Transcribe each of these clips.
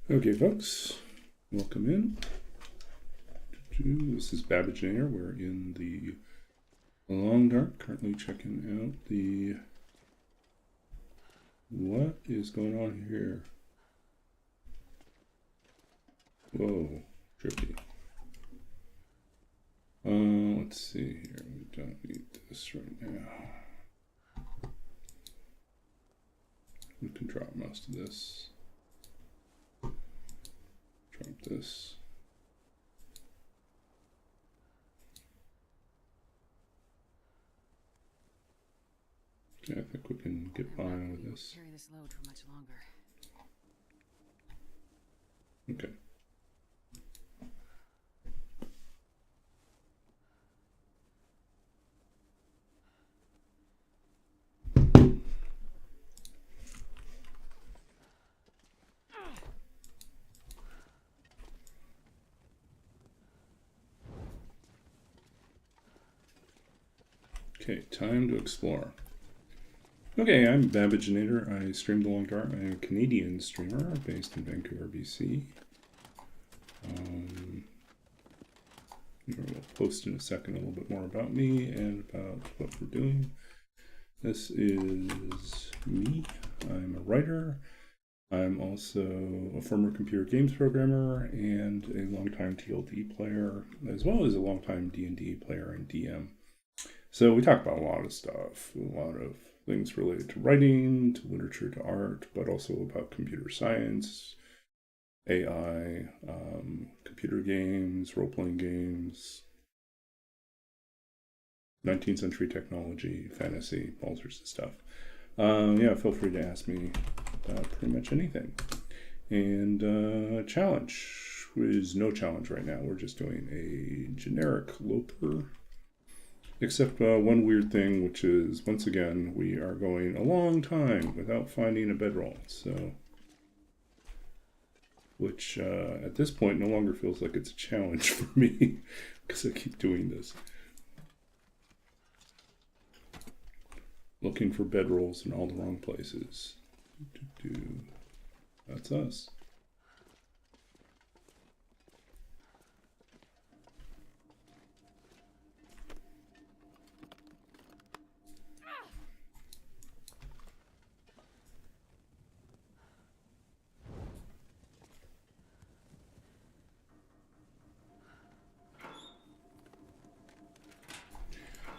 Okay, folks, welcome in. This is Babbage-Nair. We're in the Long Dark, currently checking out the... What is going on here? Whoa, trippy. Let's see here. We don't need this right now. We can drop most of this. Drop this. Yeah, I think we can get by with this. Carry this load for much longer. Okay. Okay, time to explore. Okay, I'm Babbage-Nair. I stream The Long Dark. I'm a Canadian streamer based in Vancouver, BC. We'll post in a second a little bit more about me and about what we're doing. This is me. I'm a writer. I'm also a former computer games programmer and a longtime TLD player, as well as a longtime D&D player and DM. So we talk about a lot of stuff, a lot of things related to writing, to literature, to art, but also about computer science, AI, computer games, role-playing games, 19th century technology, fantasy, all sorts of stuff. Yeah, feel free to ask me pretty much anything. And challenge is no challenge right now. We're just doing a generic Loper. Except one weird thing, which is, once again, we are going a long time without finding a bedroll. So, which at this point no longer feels like it's a challenge for me because I keep doing this. Looking for bedrolls in all the wrong places. That's us.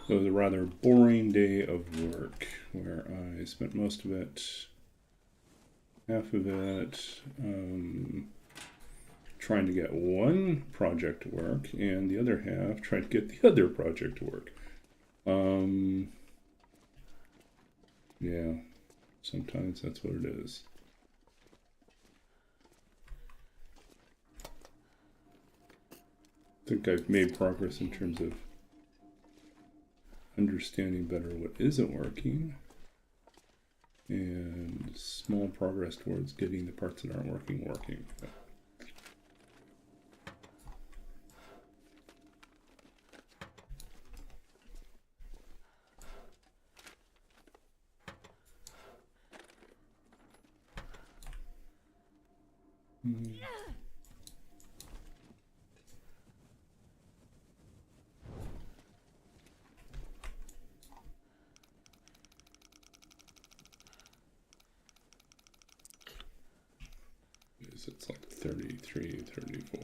It was a rather boring day of work where I spent most of it, half of it, trying to get one project to work, and the other half trying to get the other project to work. Yeah, sometimes that's what it is. I think I've made progress in terms of understanding better what isn't working, and small progress towards getting the parts that aren't working. It's like 33, 34.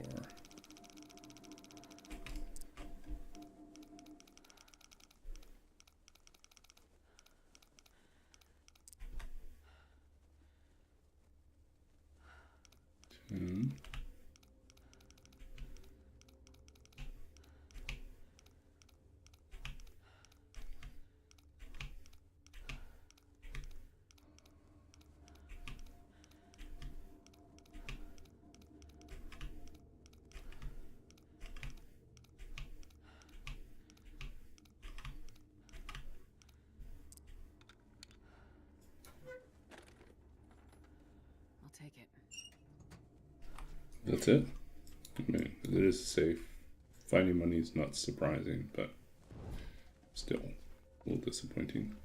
Take it. That's it. I mean, it is safe. Finding money is not surprising, but still a little disappointing.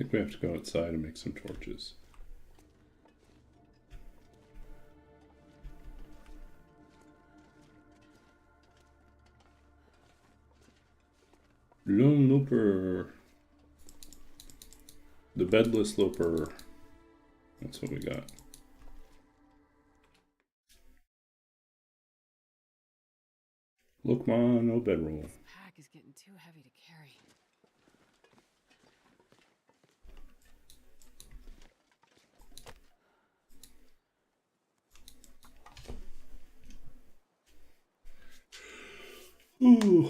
think we have to go outside and make some torches. Lone Loper. The bedless Loper. That's what we got. Look, man, no bedroll. This pack is getting too heavy to carry. Ooh.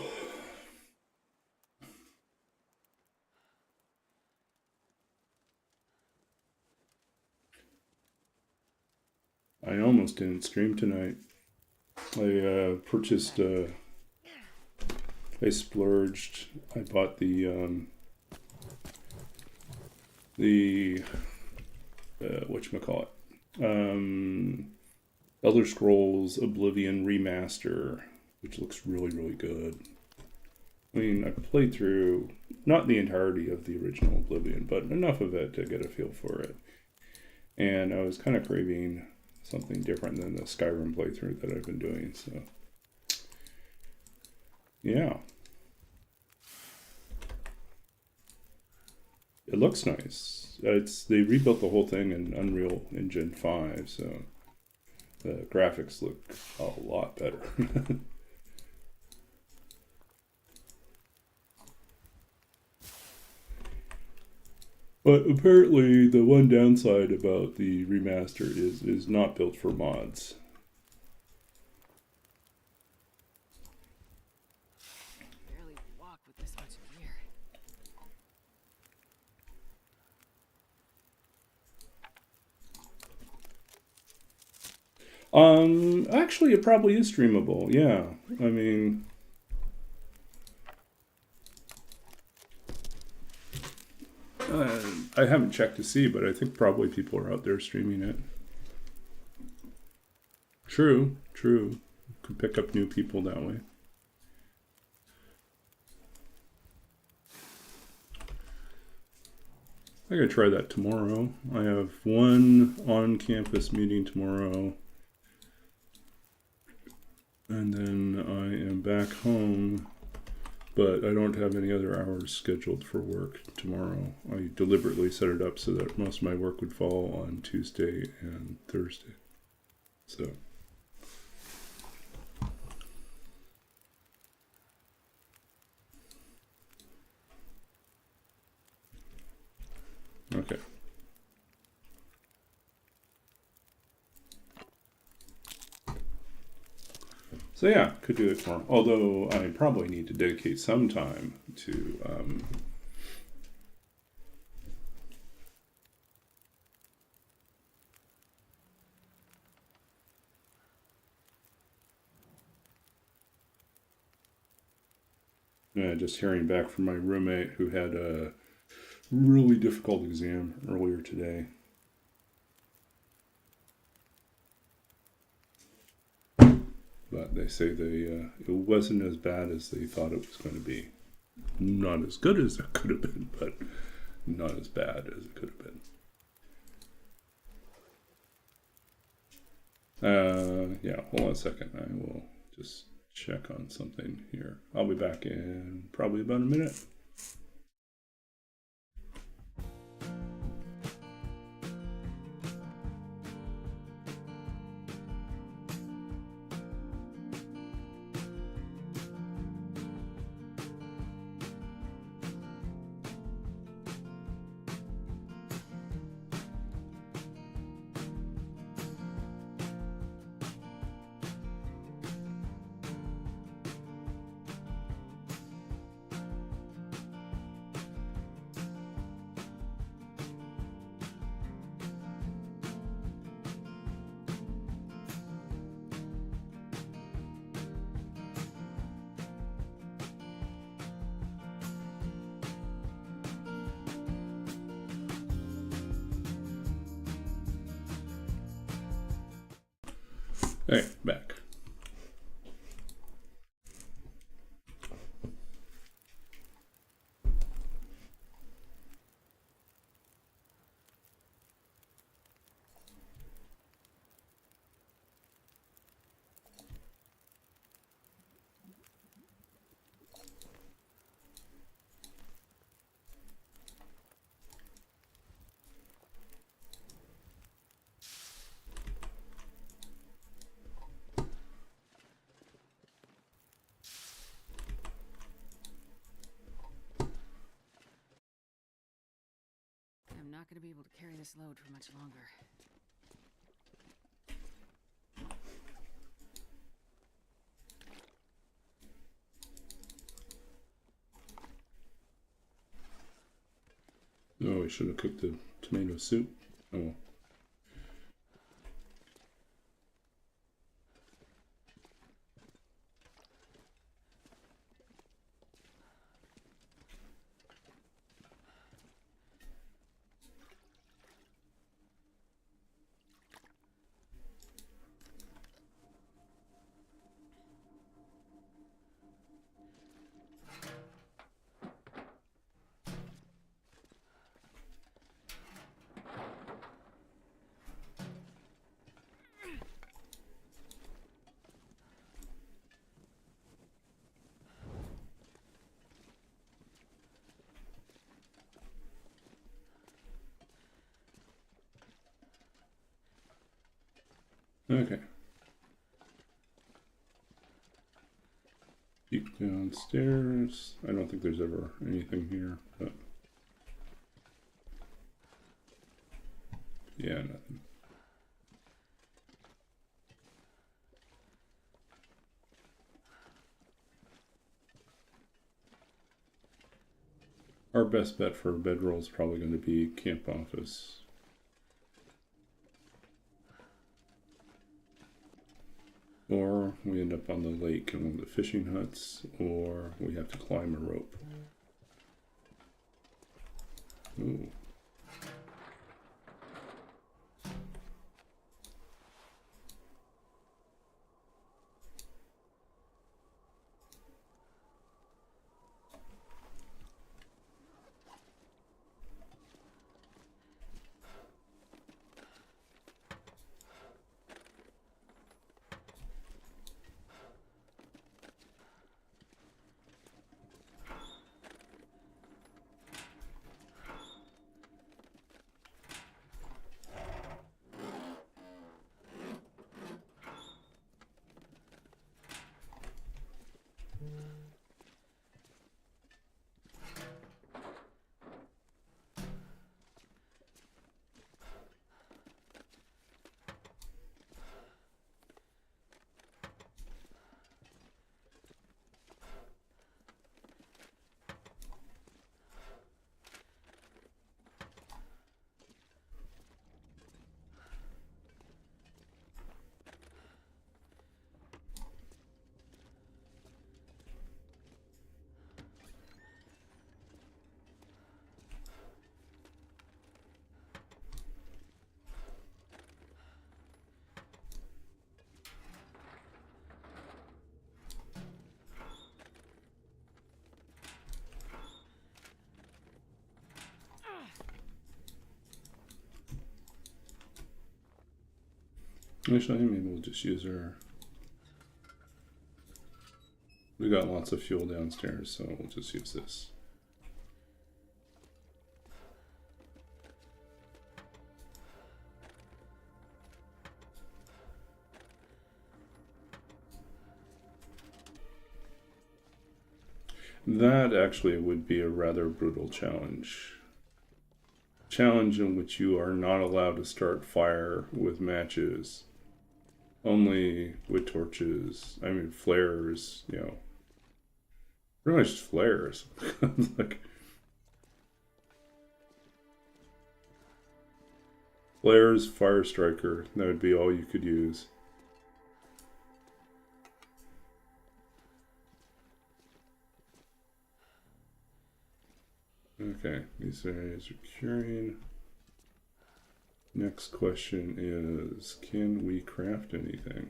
I almost didn't stream tonight. I purchased, I splurged. I bought the whatchamacallit, Elder Scrolls Oblivion Remaster, which looks really, really good. I mean, I played through, not the entirety of the original Oblivion, but enough of it to get a feel for it. And I was kind of craving something different than the Skyrim playthrough that I've been doing, so yeah. It looks nice. They rebuilt the whole thing in Unreal Engine 5, so the graphics look a lot better. But apparently the one downside about the remaster is not built for mods. Barely walk with this much gear. Actually it probably is streamable, yeah. I mean, I haven't checked to see, but I think probably people are out there streaming it. True. Could pick up new people that way. I gotta try that tomorrow. I have one on-campus meeting tomorrow. And then I am back home, but I don't have any other hours scheduled for work tomorrow. I deliberately set it up so that most of my work would fall on Tuesday and Thursday. So. Okay. So yeah, could do it tomorrow. Although I probably need to dedicate some time to just hearing back from my roommate who had a really difficult exam earlier today. But they say it wasn't as bad as they thought it was going to be. Not as good as it could have been, but not as bad as it could have been. Yeah, hold on a second. I will just check on something here. I'll be back in probably about a minute. Hey, back. going to be able to carry this load for much longer. Oh, we should have cooked the tomato soup. Oh well. Okay. Peek downstairs. I don't think there's ever anything here, but yeah, nothing. Our best bet for a bedroll is probably going to be camp office. Or we end up on the lake in one of the fishing huts, or we have to climb a rope. Ooh. Actually, maybe we'll just use our... We got lots of fuel downstairs, so we'll just use this. That actually would be a rather brutal challenge. Challenge in which you are not allowed to start fire with matches. Only with torches. I mean, flares, you know. Pretty much just flares. Like, flares, fire striker. That would be all you could use. Okay, these areas are curing. Next question is, can we craft anything?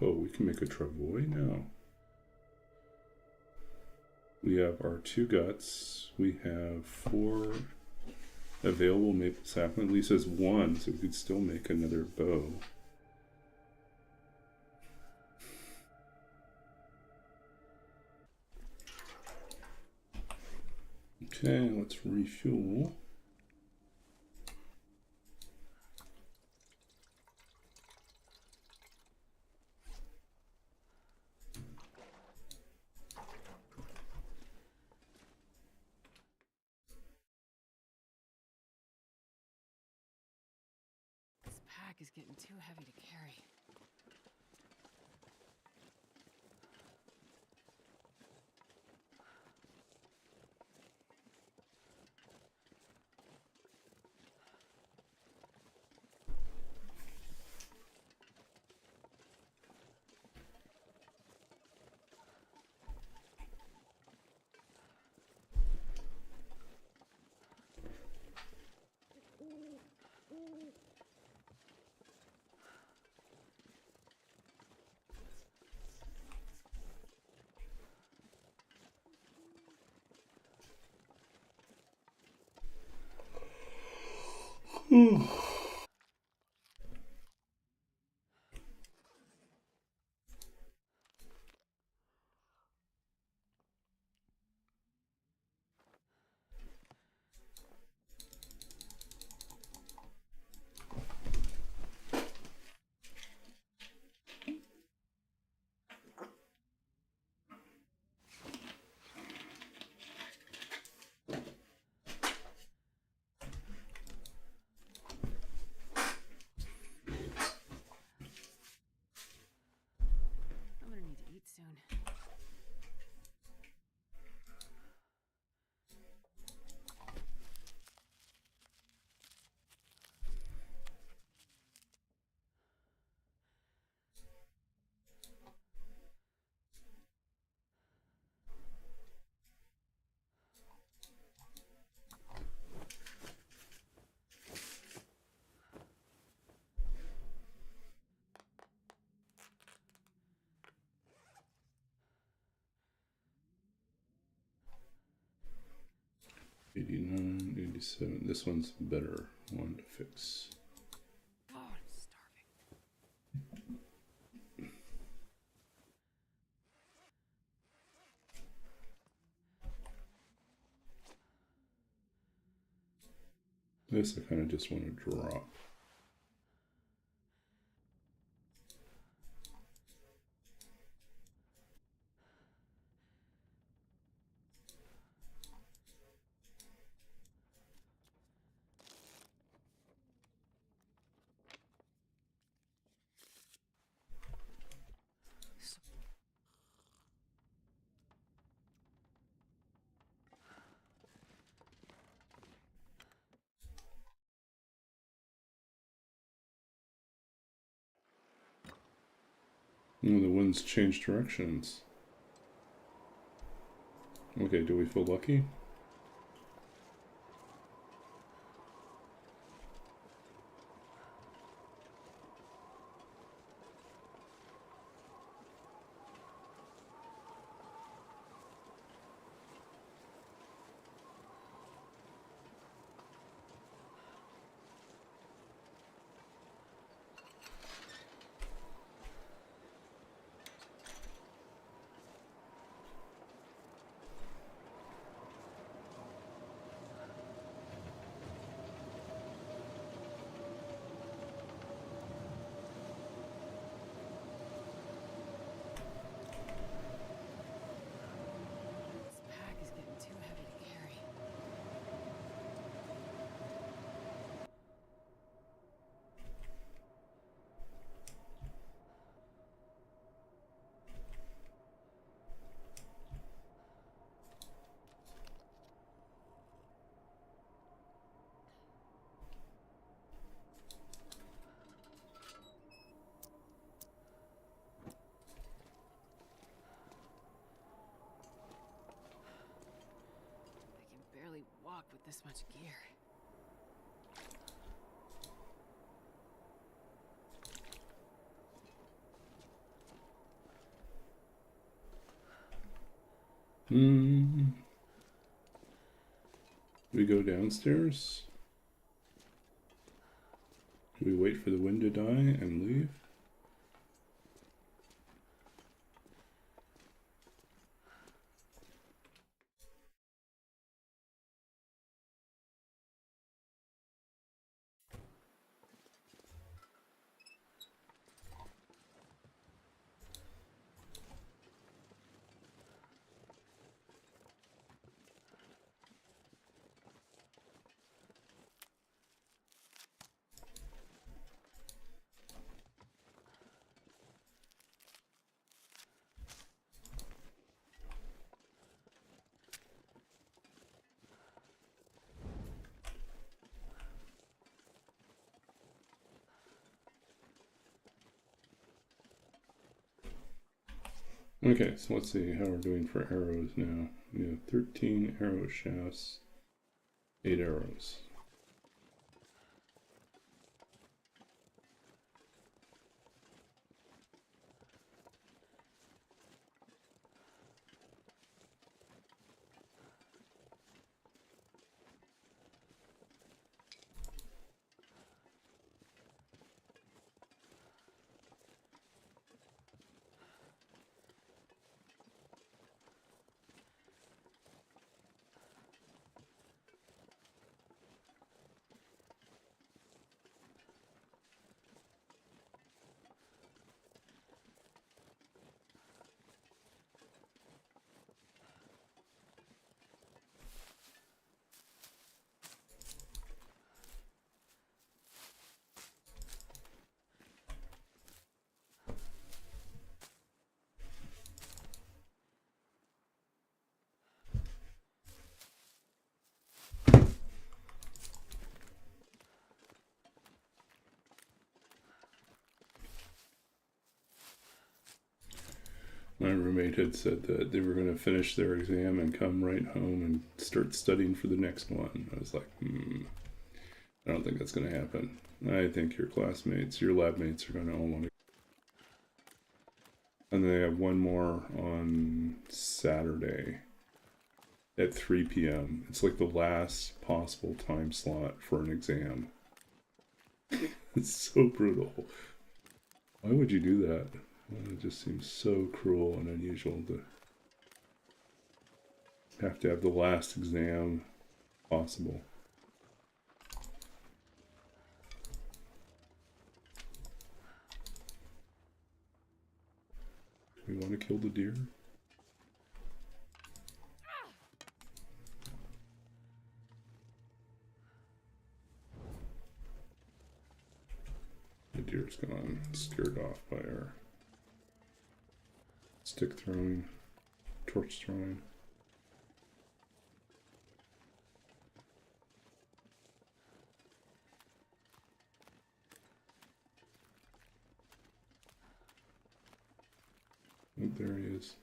Oh, we can make a travois now. We have our 2 guts. We have 4 available maple sapling. At least has 1, so we could still make another bow. Okay, let's refuel. pack is getting too heavy to carry. I'm gonna need to eat soon. '89, '87. This one's a better one to fix. Oh, I'm starving. This I kind of just want to drop. Oh, the wind's changed directions. Okay, do we feel lucky? This pack is getting too heavy to carry. I can barely walk with this much gear. We go downstairs? Do we wait for the wind to die and leave? Okay, so let's see how we're doing for arrows now. We have 13 arrow shafts, 8 arrows. My roommate had said that they were going to finish their exam and come right home and start studying for the next one. I was like, I don't think that's going to happen. I think your classmates, your lab mates are going to all want to. And they have one more on Saturday at 3 p.m. It's like the last possible time slot for an exam. It's so brutal. Why would you do that? It just seems so cruel and unusual to have the last exam possible. Do we want to kill the deer? The deer's gone, scared off by our stick throwing, torch throwing. Oh, there he is.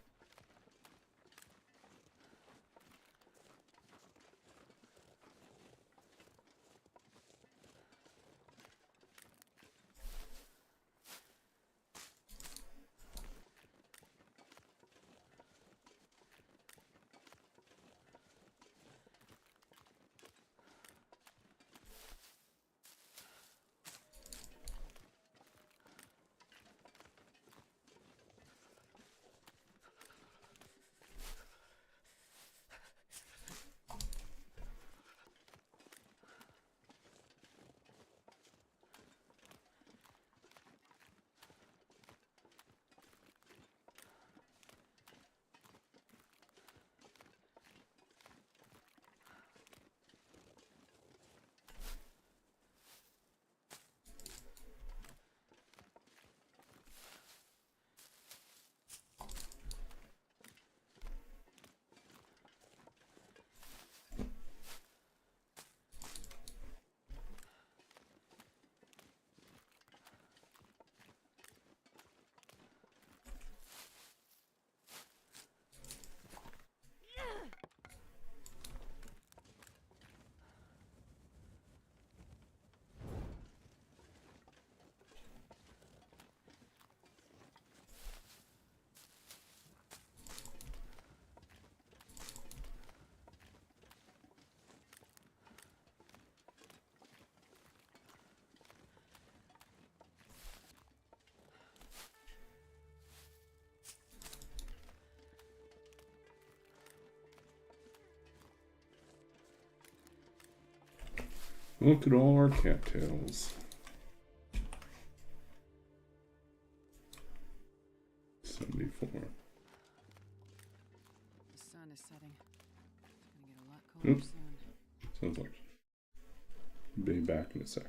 Look at all our cattails. 74. The sun is setting. It's gonna get a lot colder Oops. soon. Sounds like be back in a sec.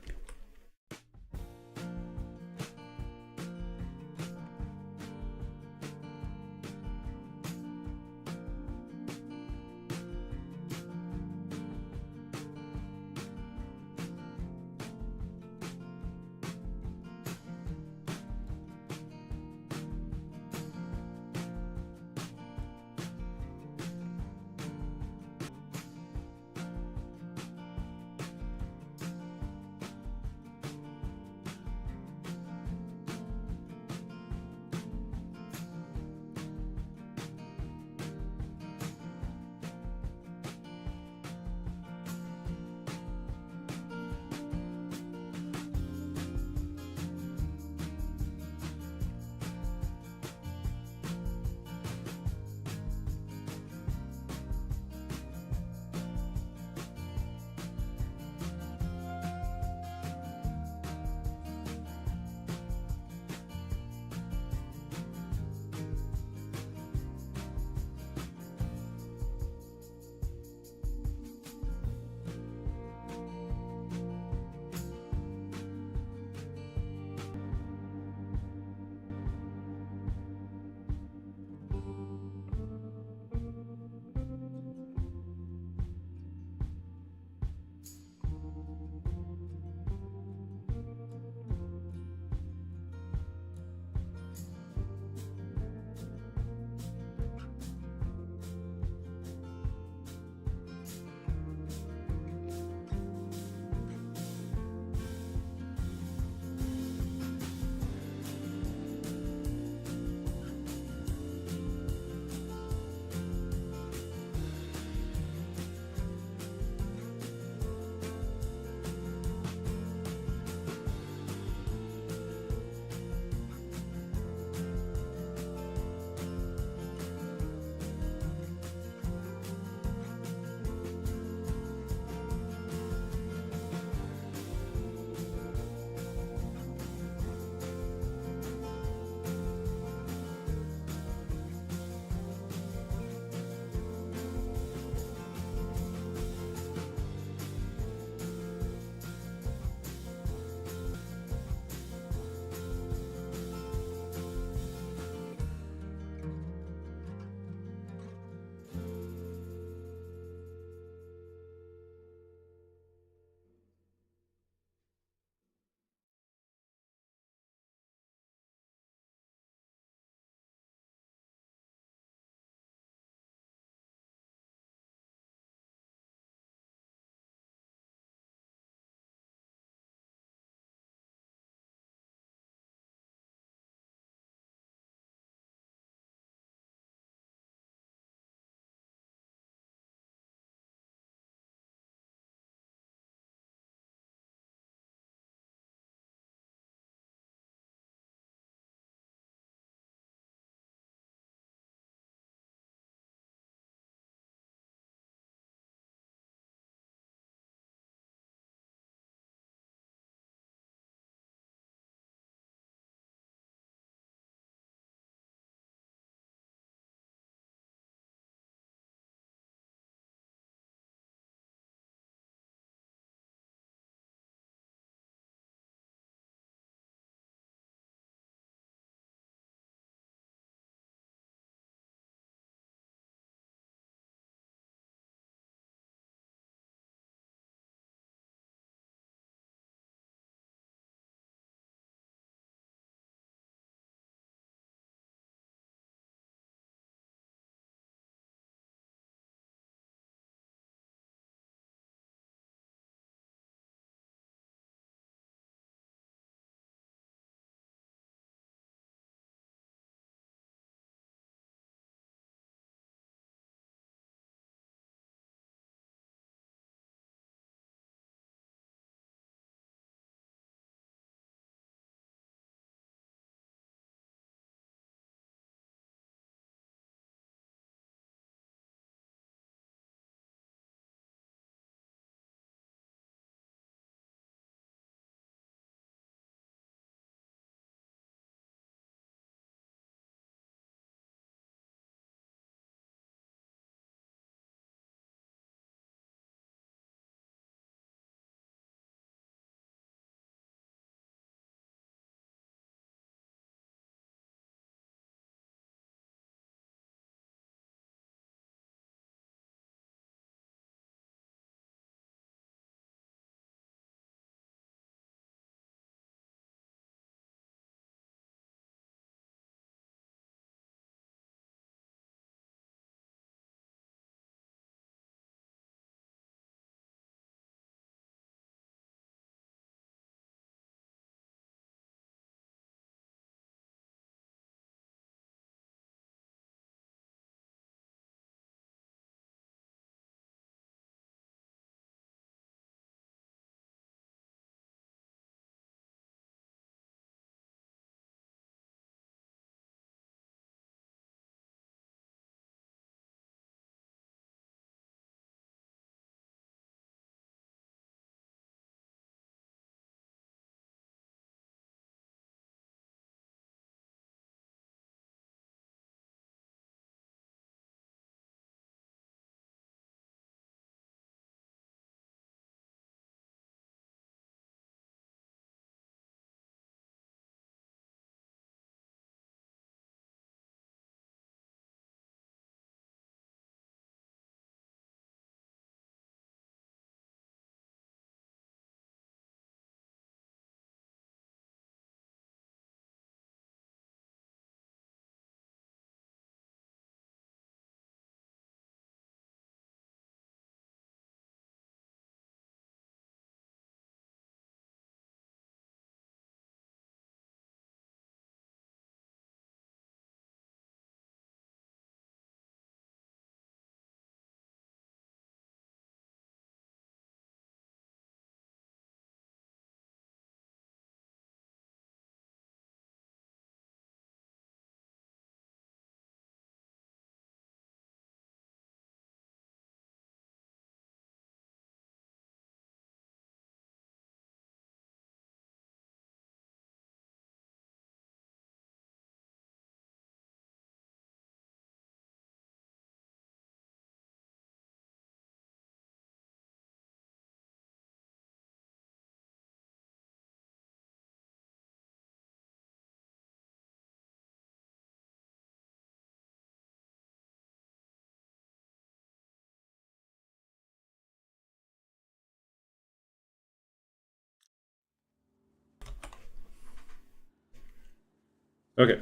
Okay,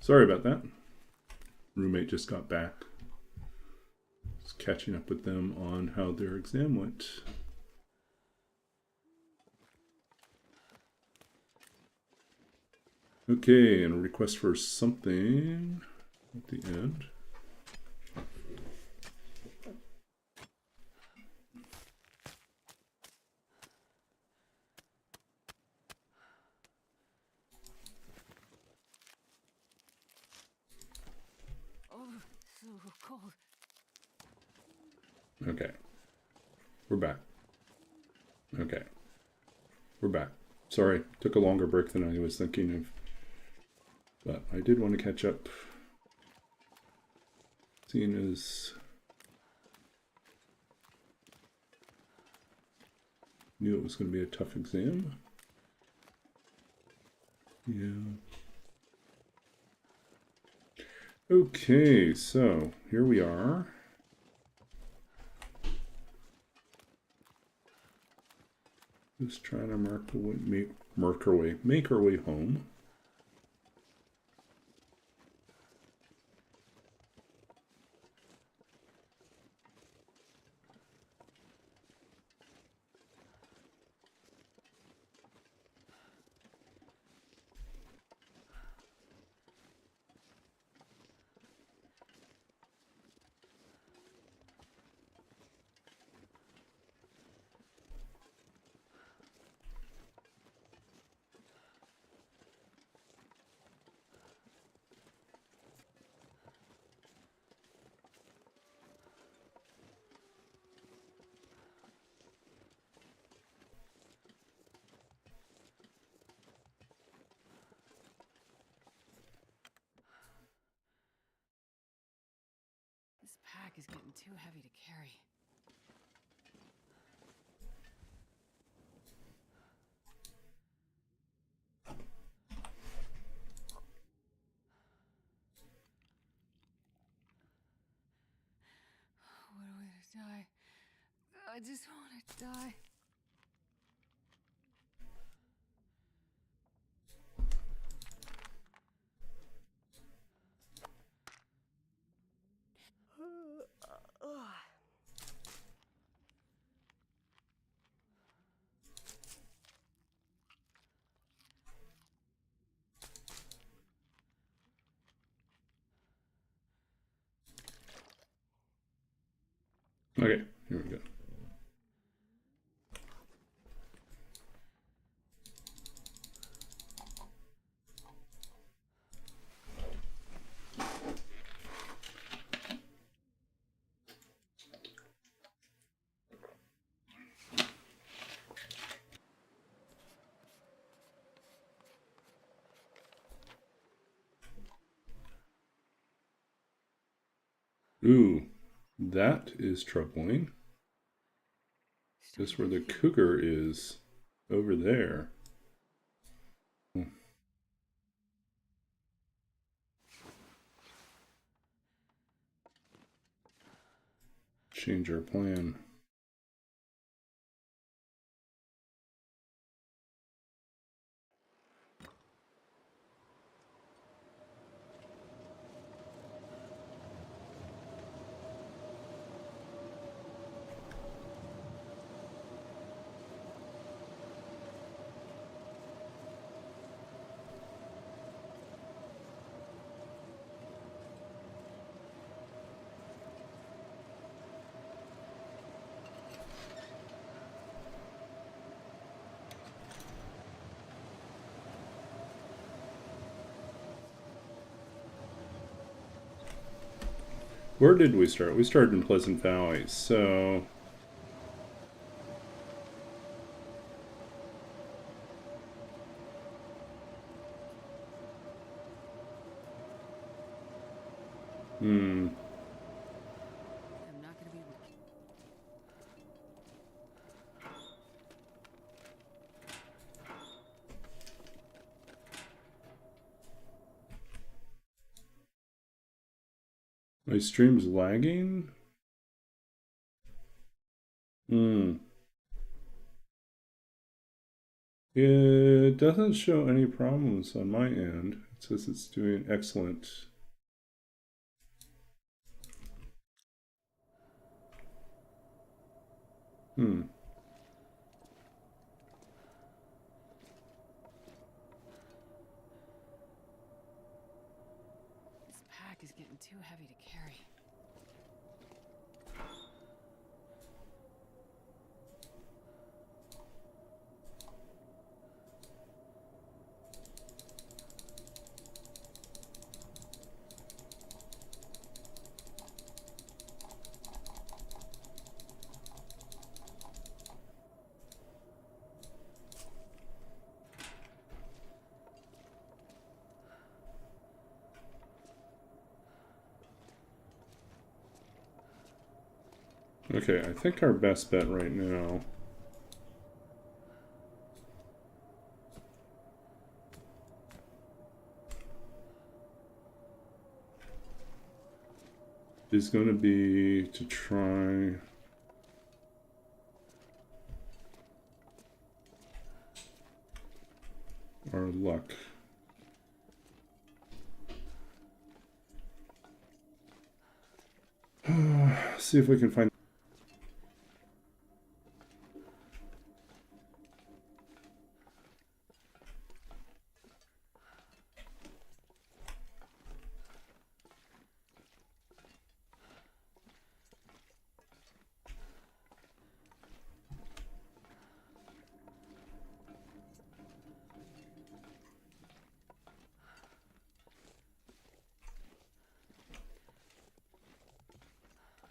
sorry about that. Roommate just got back. Just catching up with them on how their exam went. Okay, and a request for something at the end. Oh, so cold. Okay, we're back. Okay, we're back. Sorry, took a longer break than I was thinking of. But I did want to catch up. Seeing as knew it was going to be a tough exam. Yeah. Okay, so here we are. Just trying to make our way home. This pack is getting too heavy to carry. What a way to die. I just want to die. Okay, here we go. Ooh, that is troubling. Just where the cougar is over there. Change our plan. Where did we start? We started in Pleasant Valley, so... I'm not gonna be. My stream's lagging? It doesn't show any problems on my end. It says it's doing excellent. This pack is getting too heavy to carry. Okay, I think our best bet right now is going to be to try our luck. See if we can find.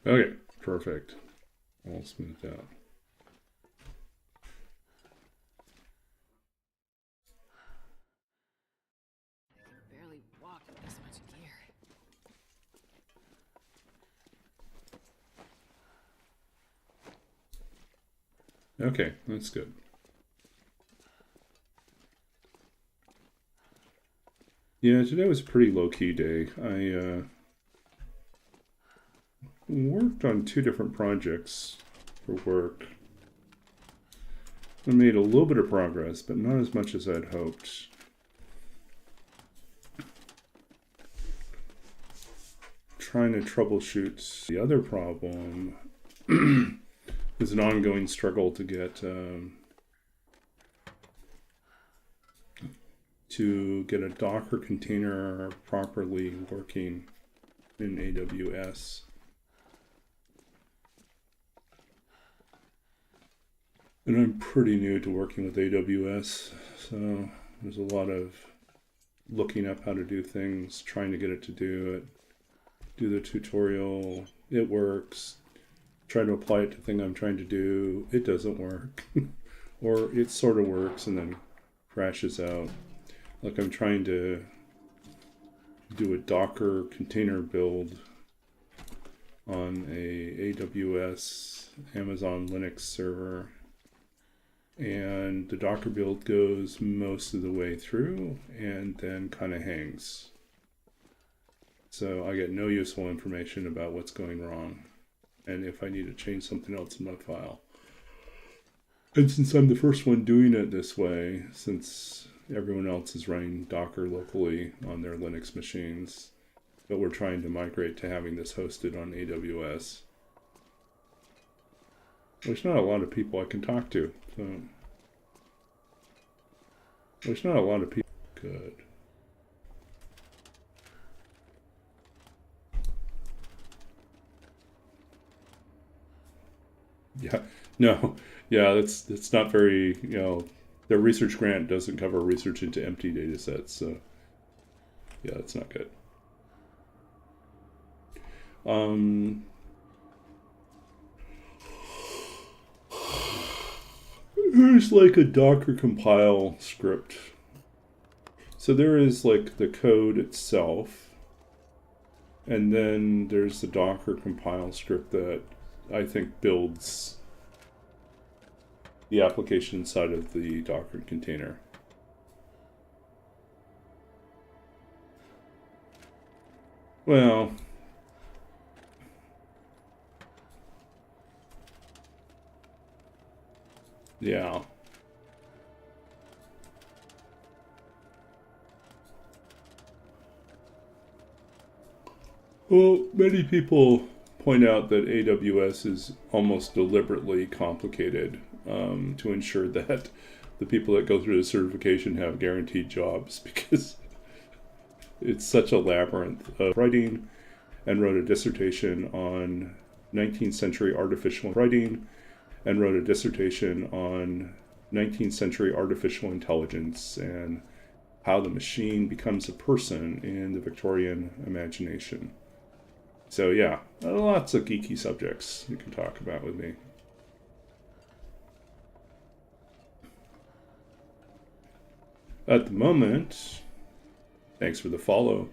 Okay, perfect. All smoothed out. I can barely walk with this much gear. Okay, that's good. Yeah, today was a pretty low-key day. I worked on 2 different projects for work. I made a little bit of progress, but not as much as I'd hoped. Trying to troubleshoot the other problem is an ongoing struggle to get a Docker container properly working in AWS. And I'm pretty new to working with AWS, so there's a lot of looking up how to do things, trying to get it to do it, do the tutorial, it works, try to apply it to the thing I'm trying to do, it doesn't work, or it sort of works and then crashes out. Like I'm trying to do a Docker container build on a AWS Amazon Linux server, and the Docker build goes most of the way through and then kind of hangs. So I get no useful information about what's going wrong and if I need to change something else in my file. And since I'm the first one doing it this way, since everyone else is running Docker locally on their Linux machines, but we're trying to migrate to having this hosted on AWS, there's not a lot of people I can talk to. So there's not a lot of people. Good. Yeah. No. Yeah. That's not very. Their research grant doesn't cover research into empty data sets. So yeah, that's not good. There's like a Docker compile script. So there is like the code itself, and then there's the Docker compile script that I think builds the application inside of the Docker container. Well, yeah. Well, many people point out that AWS is almost deliberately complicated to ensure that the people that go through the certification have guaranteed jobs because it's such a labyrinth of writing, and wrote a dissertation on 19th century artificial writing, and wrote a dissertation on 19th century artificial intelligence and how the machine becomes a person in the Victorian imagination. So yeah, lots of geeky subjects you can talk about with me. At the moment, thanks for the follow.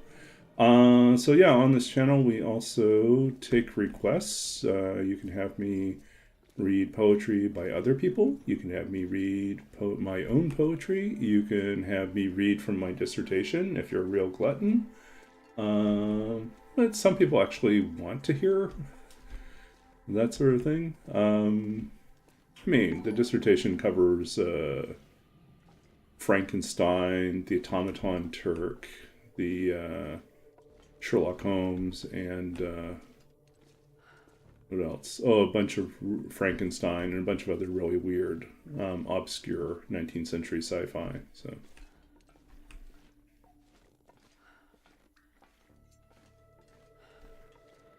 So yeah, on this channel we also take requests. You can have me read poetry by other people. You can have me read my own poetry. You can have me read from my dissertation if you're a real glutton. But some people actually want to hear that sort of thing. I mean, the dissertation covers Frankenstein, the Automaton Turk, the Sherlock Holmes, and what else? Oh, a bunch of Frankenstein and a bunch of other really weird, obscure 19th century sci-fi. So,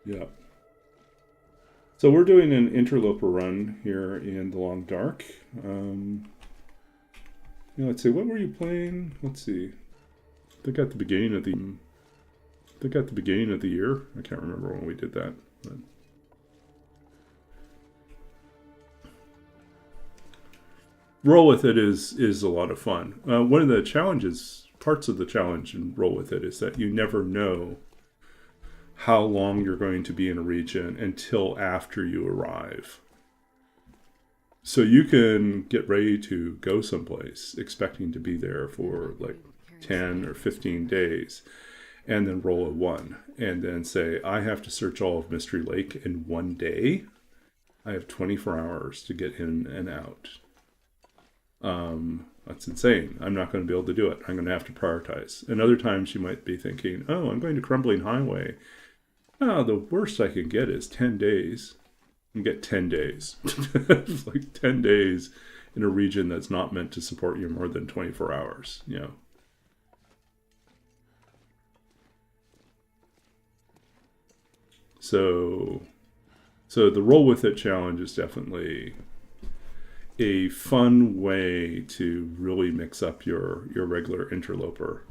yeah. So we're doing an interloper run here in the Long Dark. Let's see, what were you playing? Let's see. I think at the beginning of the year. I can't remember when we did that. But Roll With It is a lot of fun. One of the parts of the challenge in Roll With It is that you never know how long you're going to be in a region until after you arrive. So you can get ready to go someplace expecting to be there for like 10 or 15 days and then roll a 1 and then say, I have to search all of Mystery Lake in 1 day. I have 24 hours to get in and out. That's insane. I'm not going to be able to do it. I'm going to have to prioritize. And other times you might be thinking, oh, I'm going to Crumbling Highway. Oh, the worst I can get is 10 days. You get 10 days. It's like 10 days in a region that's not meant to support you more than 24 hours, you know. So the Roll With It challenge is definitely a fun way to really mix up your regular interloper.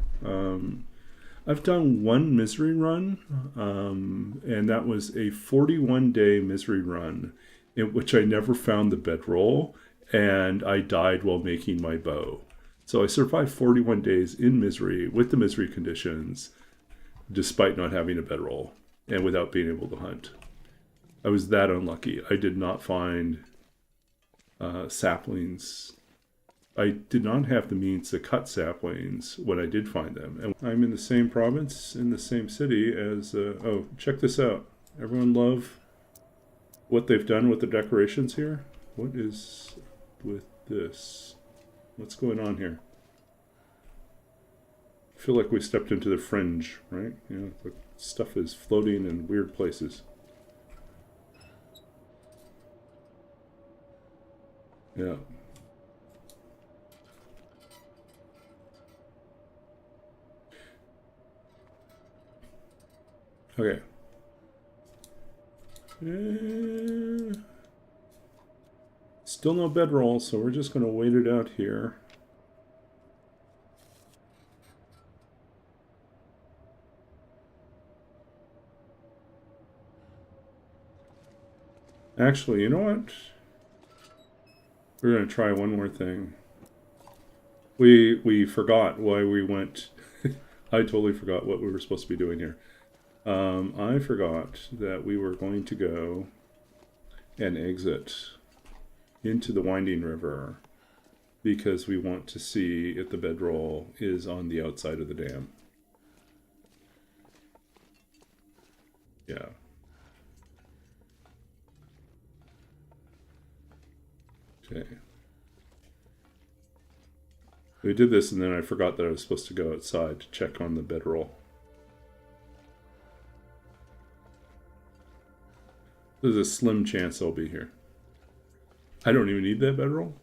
I've done one misery run, and that was a 41-day misery run in which I never found the bedroll, and I died while making my bow. So I survived 41 days in misery with the misery conditions, despite not having a bedroll and without being able to hunt. I was that unlucky. I did not find saplings. I did not have the means to cut saplings when I did find them. And I'm in the same province, in the same city as, oh, check this out. Everyone love what they've done with the decorations here? What is with this? What's going on here? I feel like we stepped into the fringe, right? You know, the stuff is floating in weird places. Yeah. Okay. Still no bedroll, so we're just going to wait it out here. Actually, you know what? We're going to try one more thing. We forgot why we went. I totally forgot what we were supposed to be doing here. I forgot that we were going to go and exit into the winding river because we want to see if the bedroll is on the outside of the dam. Yeah. Okay. We did this and then I forgot that I was supposed to go outside to check on the bedroll. There's a slim chance I'll be here. I don't even need that bedroll.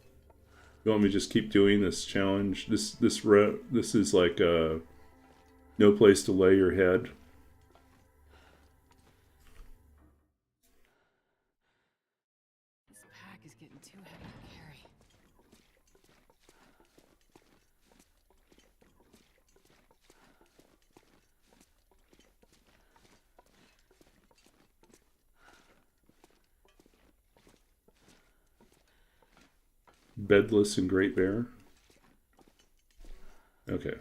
You want me to just keep doing this challenge? This is like no place to lay your head. This pack is getting too heavy to carry. Bedless and Great Bear. Okay.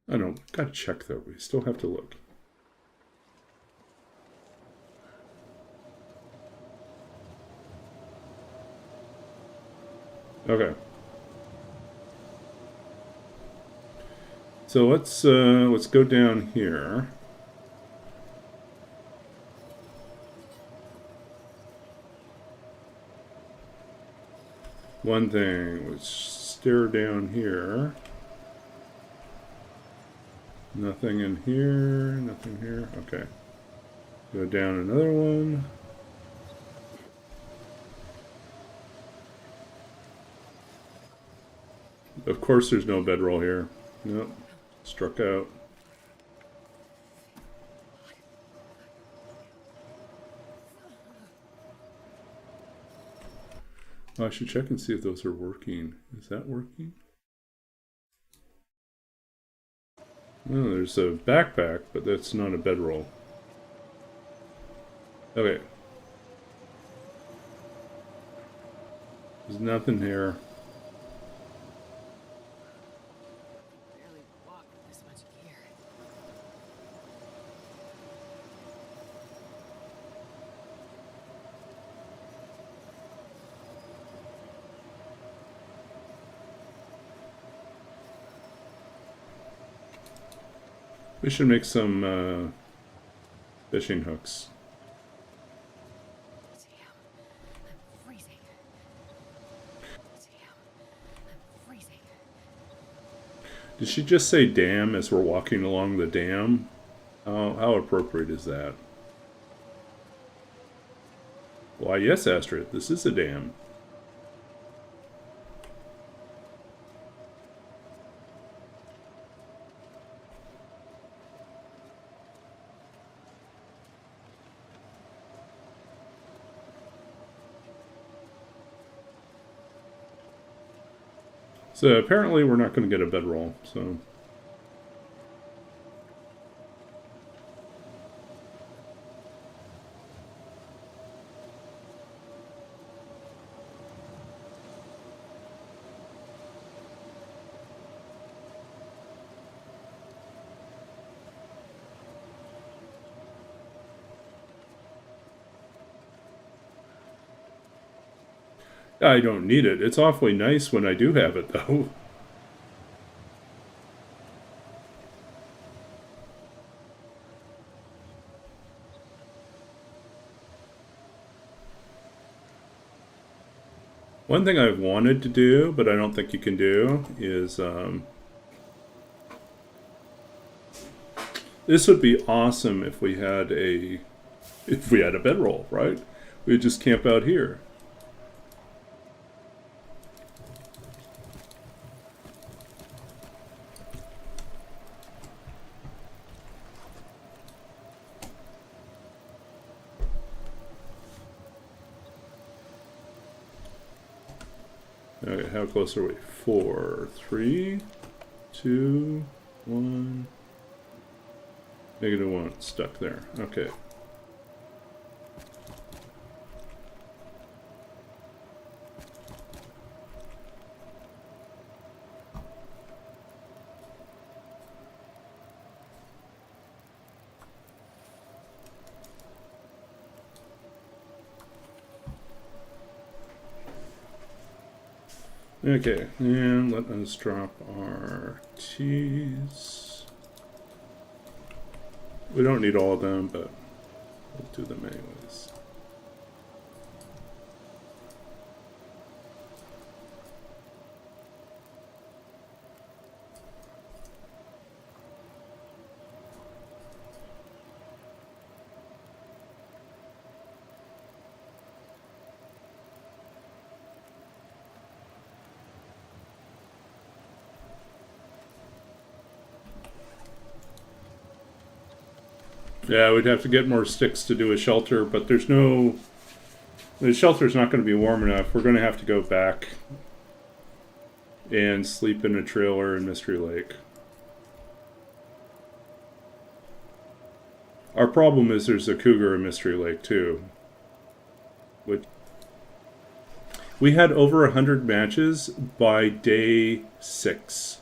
I don't know. Gotta check though. We still have to look. Okay. So let's go down here. One thing, let's stare down here. Nothing in here, nothing here. Okay. Go down another one. Of course there's no bedroll here. Nope. Struck out. Oh, I should check and see if those are working. Is that working? Oh, there's a backpack, but that's not a bedroll. Okay. There's nothing here. Barely walk with this much gear. We should make some fishing hooks. Damn, I'm freezing. Damn, I'm freezing. Did she just say dam as we're walking along the dam? How appropriate is that? Why, yes, Astrid, this is a dam. So apparently we're not going to get a bedroll, so... I don't need it. It's awfully nice when I do have it, though. One thing I've wanted to do, but I don't think you can do, is this would be awesome if we had a bedroll, right? We'd just camp out here. Okay, how close are we? 4, 3, 2, 1. -1. Stuck there. Okay. Okay, and let us drop our teas. We don't need all of them, but we'll do them anyways. Yeah, we'd have to get more sticks to do a shelter, but there's no... The shelter's not going to be warm enough. We're going to have to go back and sleep in a trailer in Mystery Lake. Our problem is there's a cougar in Mystery Lake, too. Which... We had over 100 matches by day 6.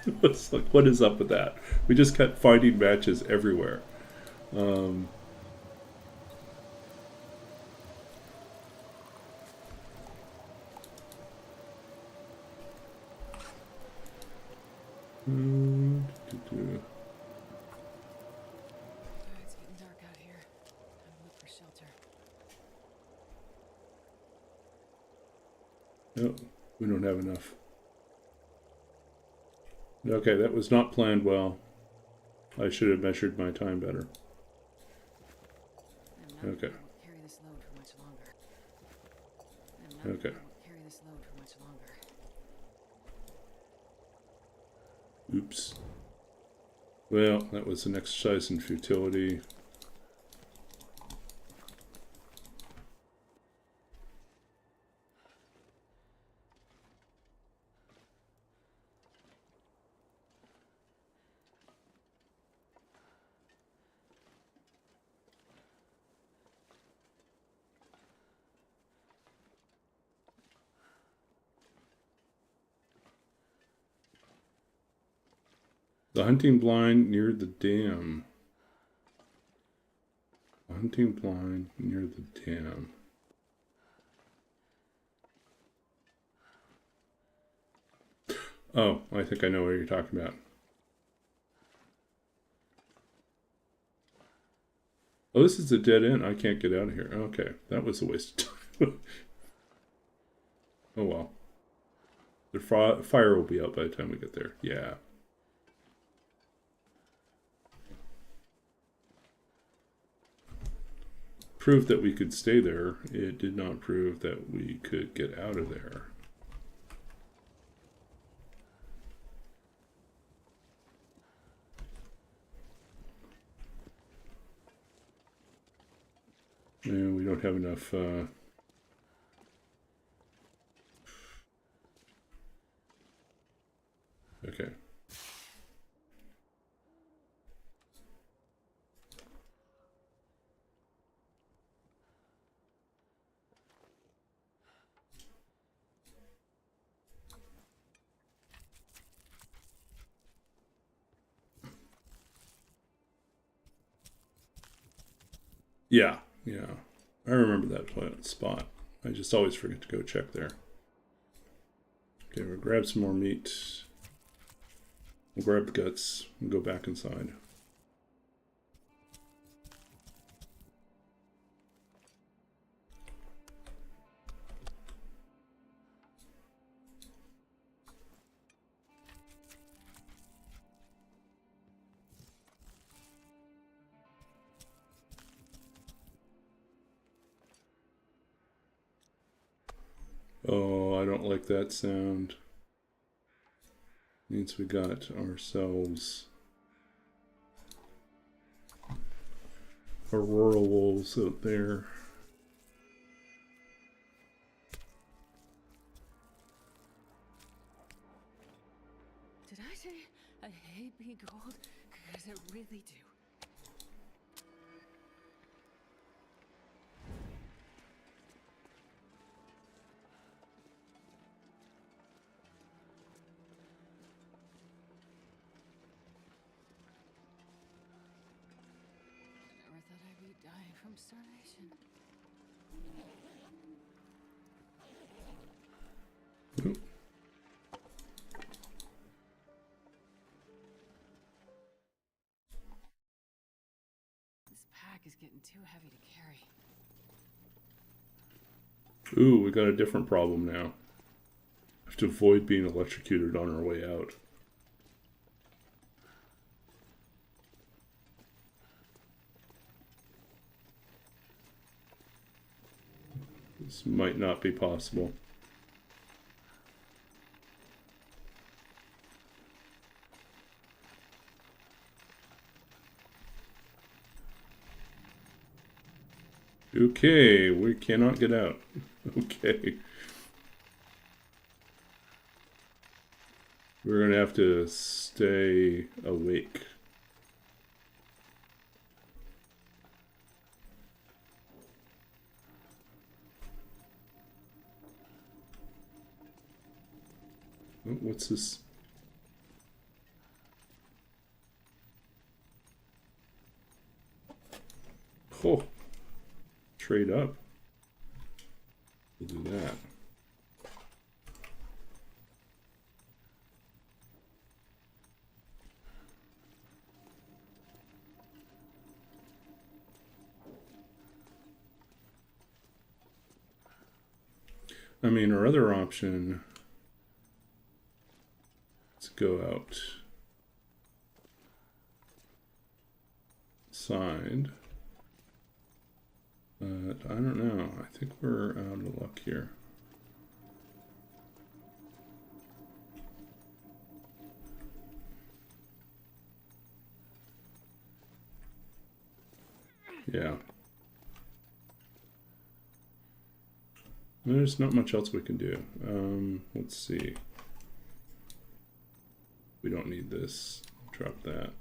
It's like, what is up with that? We just kept finding matches everywhere. It's getting dark out here. Time to look for shelter. No, we don't have enough. Okay, that was not planned well. I should have measured my time better. Okay. Carry this load for much longer. Okay. Carry this load for much longer. Oops. Well, that was an exercise in futility. The hunting blind near the dam. The hunting blind near the dam. Oh, I think I know what you're talking about. Oh, this is a dead end. I can't get out of here. Okay, that was a waste of time. Oh well. The fire will be out by the time we get there. Yeah. Proved that we could stay there. It did not prove that we could get out of there. And we don't have enough okay. Yeah, yeah. I remember that spot. I just always forget to go check there. Okay, we'll grab some more meat. We'll grab the guts and go back inside. Oh, I don't like that sound. Means we got ourselves Aurora wolves out there. Did I say I hate being cold? Because I really do. Never thought I'd be dying from starvation. Oop. This pack is getting too heavy to carry. Ooh, we got a different problem now. Have to avoid being electrocuted on our way out. This might not be possible. Okay, we cannot get out. Okay. We're gonna have to stay awake. Oh, what's this? Oh, trade up. We'll do that. I mean, our other option is to go outside. But I don't know. I think we're out of luck here. Yeah. There's not much else we can do. Let's see. We don't need this. Drop that.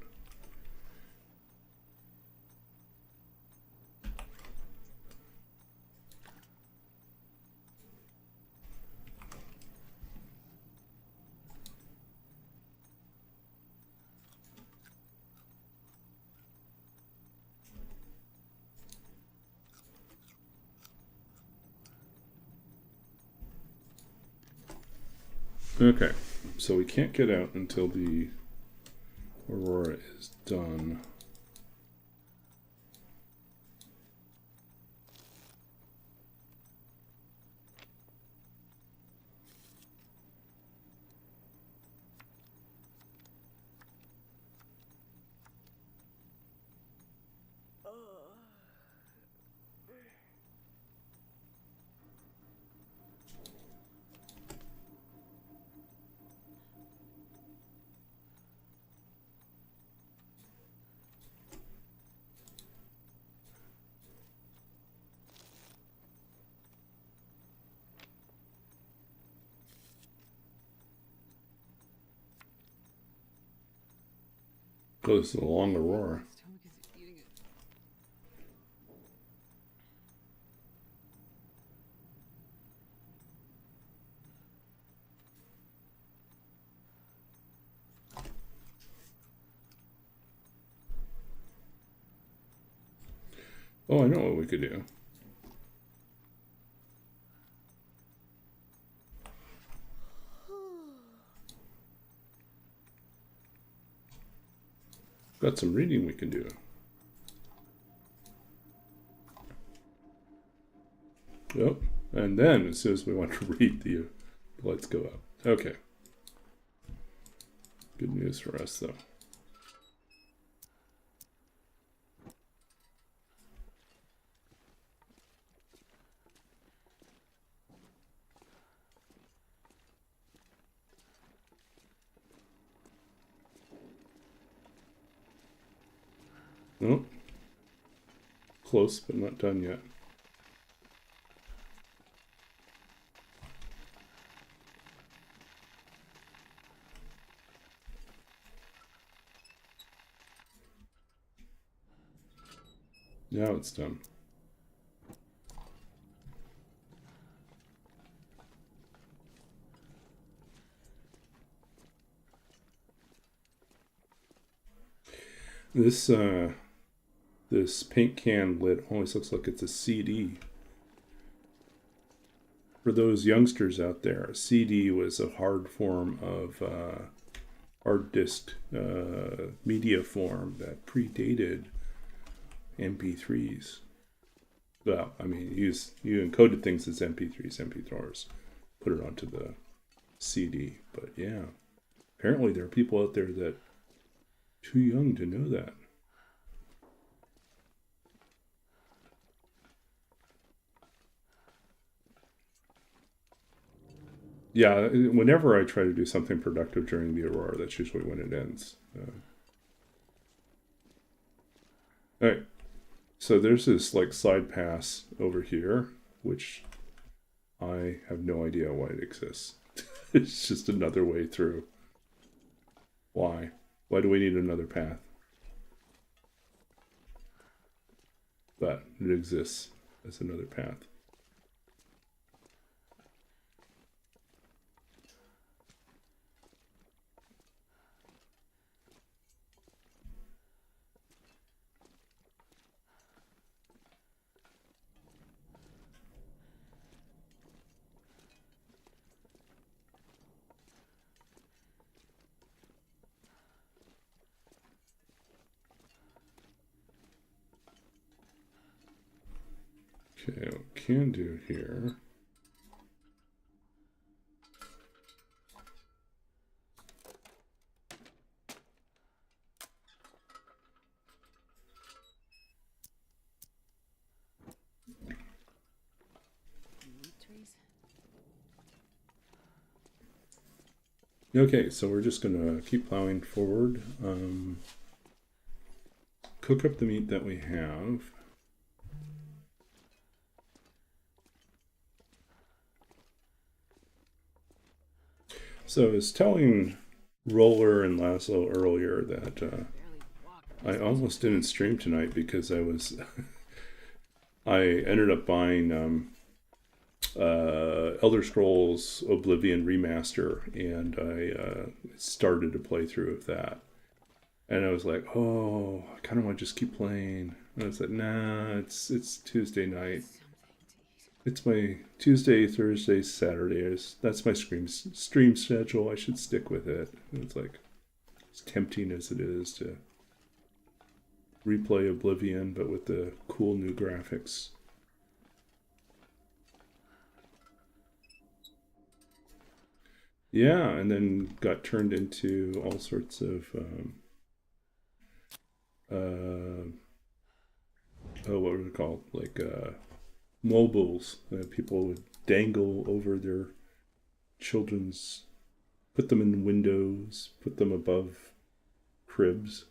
Okay, so we can't get out until the aurora is done. Goes a long aurora. Stomach is eating it. Oh, I know what we could do. Got some reading we can do. Yep. And then, as soon as we want to read, the lights go up. Okay. Good news for us, though. Oh. Close, but not done yet. Now it's done. This paint can lid always looks like it's a CD. For those youngsters out there, a CD was a hard form of hard disk media form that predated MP3s. Well, I mean, you encoded things as MP3s, MP4s, put it onto the CD. But yeah, apparently there are people out there that are too young to know that. Yeah, whenever I try to do something productive during the aurora, that's usually when it ends. All right. So there's this like side pass over here, which I have no idea why it exists. It's just another way through. Why? Why do we need another path? But it exists as another path. Okay, what we can do here. Trees. Okay, so we're just gonna keep plowing forward. Cook up the meat that we have. So I was telling Roller and Lasso earlier that I almost didn't stream tonight because I ended up buying Elder Scrolls Oblivion Remaster, and I started a playthrough of that. And I was like, oh, I kind of want to just keep playing. And I was like, nah, it's Tuesday night. It's my Tuesday, Thursday, Saturdays. That's my stream schedule. I should stick with it. And it's like, as tempting as it is to replay Oblivion, but with the cool new graphics. Yeah, and then got turned into all sorts of what were they called? Like mobiles that people would dangle over their children's, put them in windows, put them above cribs.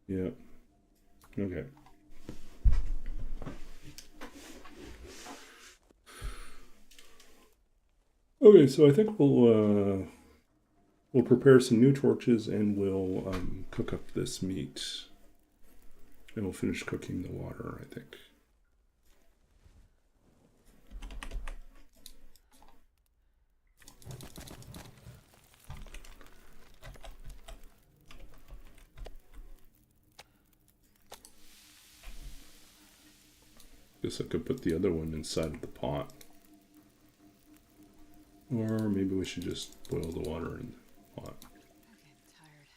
Yeah. Okay. Okay, so I think we'll prepare some new torches and we'll cook up this meat. And we'll finish cooking the water, I think. Guess I could put the other one inside of the pot. Or maybe we should just boil the water in the pot. I'm getting tired.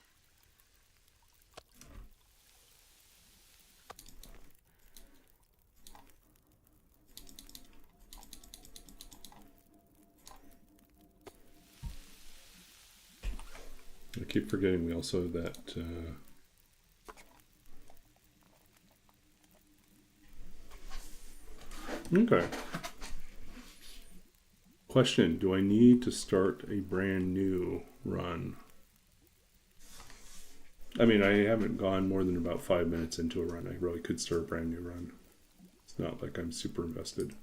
I keep forgetting we also have that okay. Question, do I need to start a brand new run? I mean, I haven't gone more than about 5 minutes into a run. I really could start a brand new run. It's not like I'm super invested.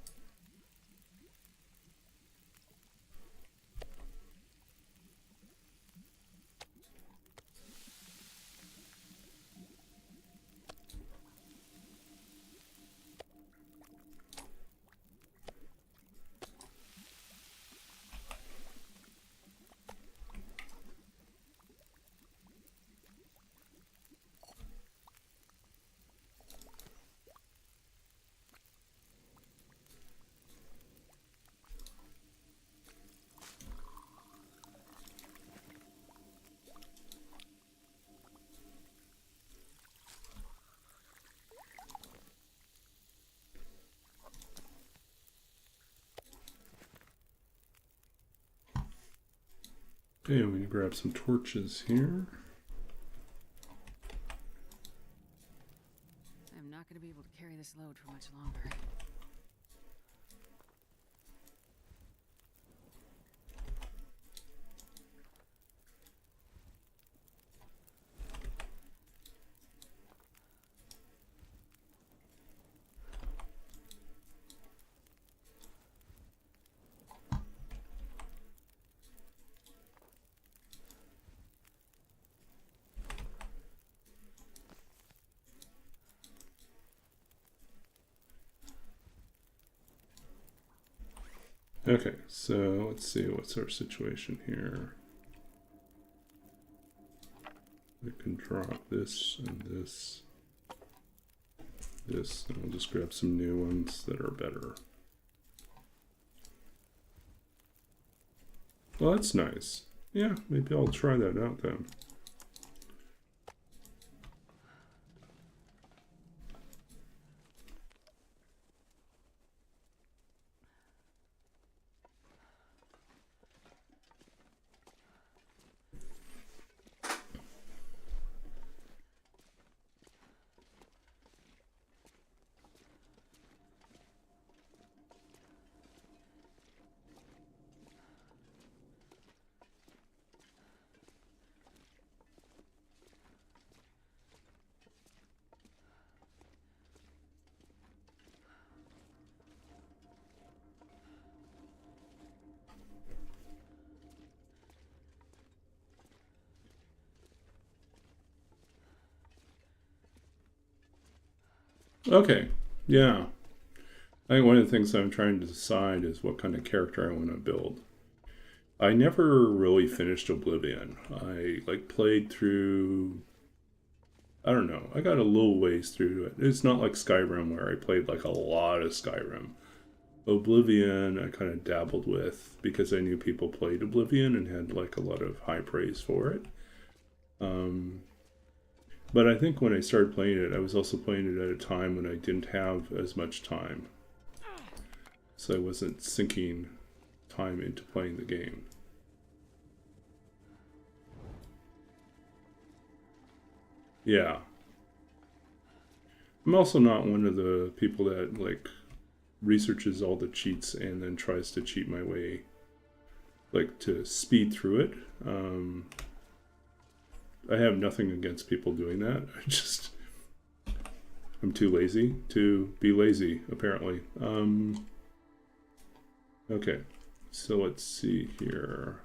Okay, I'm going to grab some torches here. I'm not going to be able to carry this load for much longer. Okay, so let's see, what's our situation here? We can drop this and this. This, and I'll just grab some new ones that are better. Well, that's nice. Yeah, maybe I'll try that out then. Okay, yeah. I think one of the things I'm trying to decide is what kind of character I want to build. I never really finished Oblivion. I like played through, I don't know, I got a little ways through it. It's not like Skyrim where I played like a lot of Skyrim. Oblivion I kind of dabbled with because I knew people played Oblivion and had like a lot of high praise for it. But I think when I started playing it, I was also playing it at a time when I didn't have as much time. So I wasn't sinking time into playing the game. Yeah. I'm also not one of the people that like researches all the cheats and then tries to cheat my way, like to speed through it. I have nothing against people doing that. I'm too lazy to be lazy, apparently. Okay, so let's see here.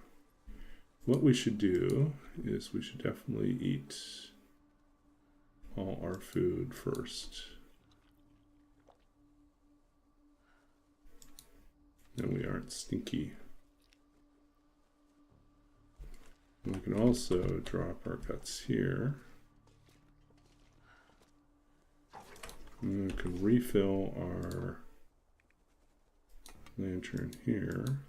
What we should do is we should definitely eat all our food first. Then we aren't stinky. And we can also drop our guts here. And we can refill our lantern here.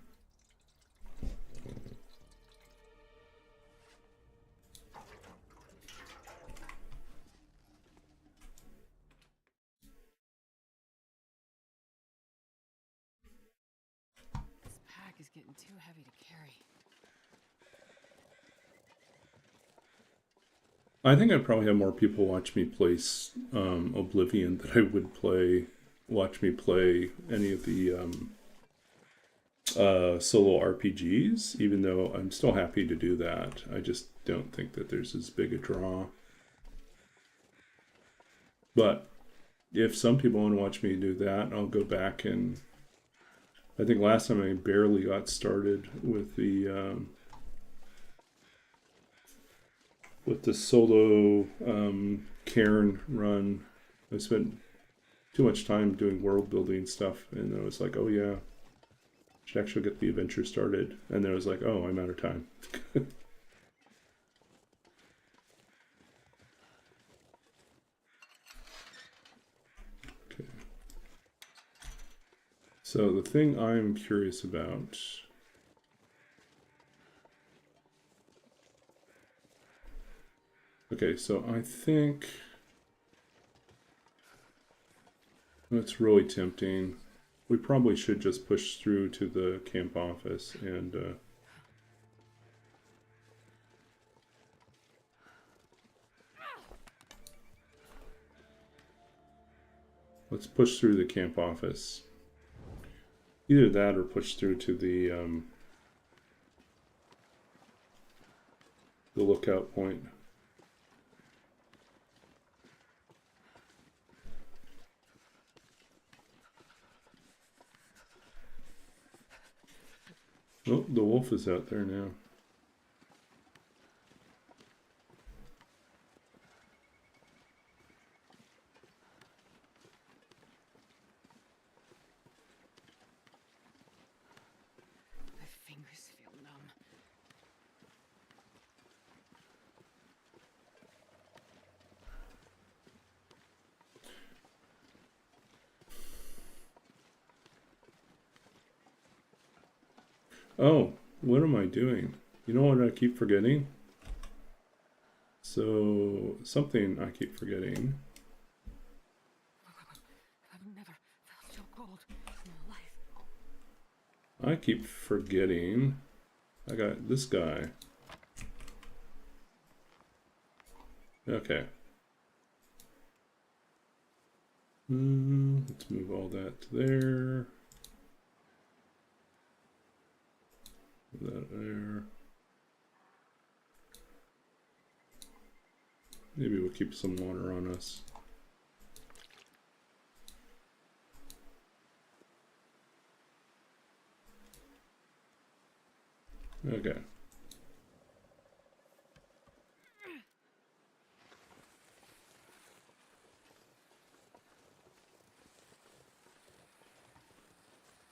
This pack is getting too heavy to carry. I think I'd probably have more people watch me play Oblivion than I would watch me play any of the solo RPGs, even though I'm still happy to do that. I just don't think that there's as big a draw. But if some people want to watch me do that, I'll go back and I think last time I barely got started with the solo Cairn run. I spent too much time doing world building stuff, and I was like, oh yeah, should actually get the adventure started. And then I was like, oh, I'm out of time. Okay. So the thing I'm curious about. Okay, so I think that's really tempting. We probably should just push through to the camp office and let's push through the camp office. Either that or push through to the lookout point. Oh, the wolf is out there now. Oh, what am I doing? You know what I keep forgetting? So, something I keep forgetting. I've never felt so cold in my life. I keep forgetting. I got this guy. Okay. Let's move all that to there. Move that there. Maybe we'll keep some water on us. Okay.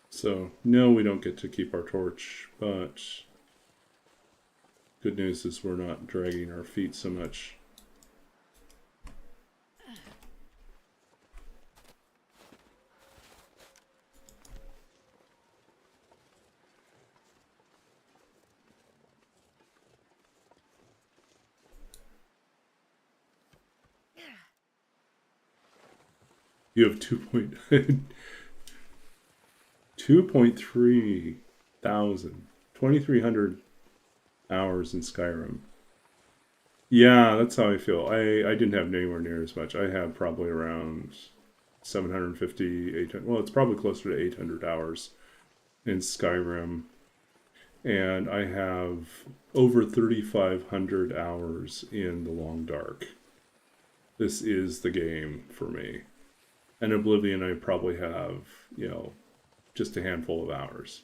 So, no, we don't get to keep our torch, but good news is we're not dragging our feet so much. You have 2.3 thousand, 2,300 hours in Skyrim. Yeah, that's how I feel. I didn't have anywhere near as much. I have probably around 750, 800. Well, it's probably closer to 800 hours in Skyrim. And I have over 3,500 hours in the Long Dark. This is the game for me. And Oblivion, I probably have, you know, just a handful of hours.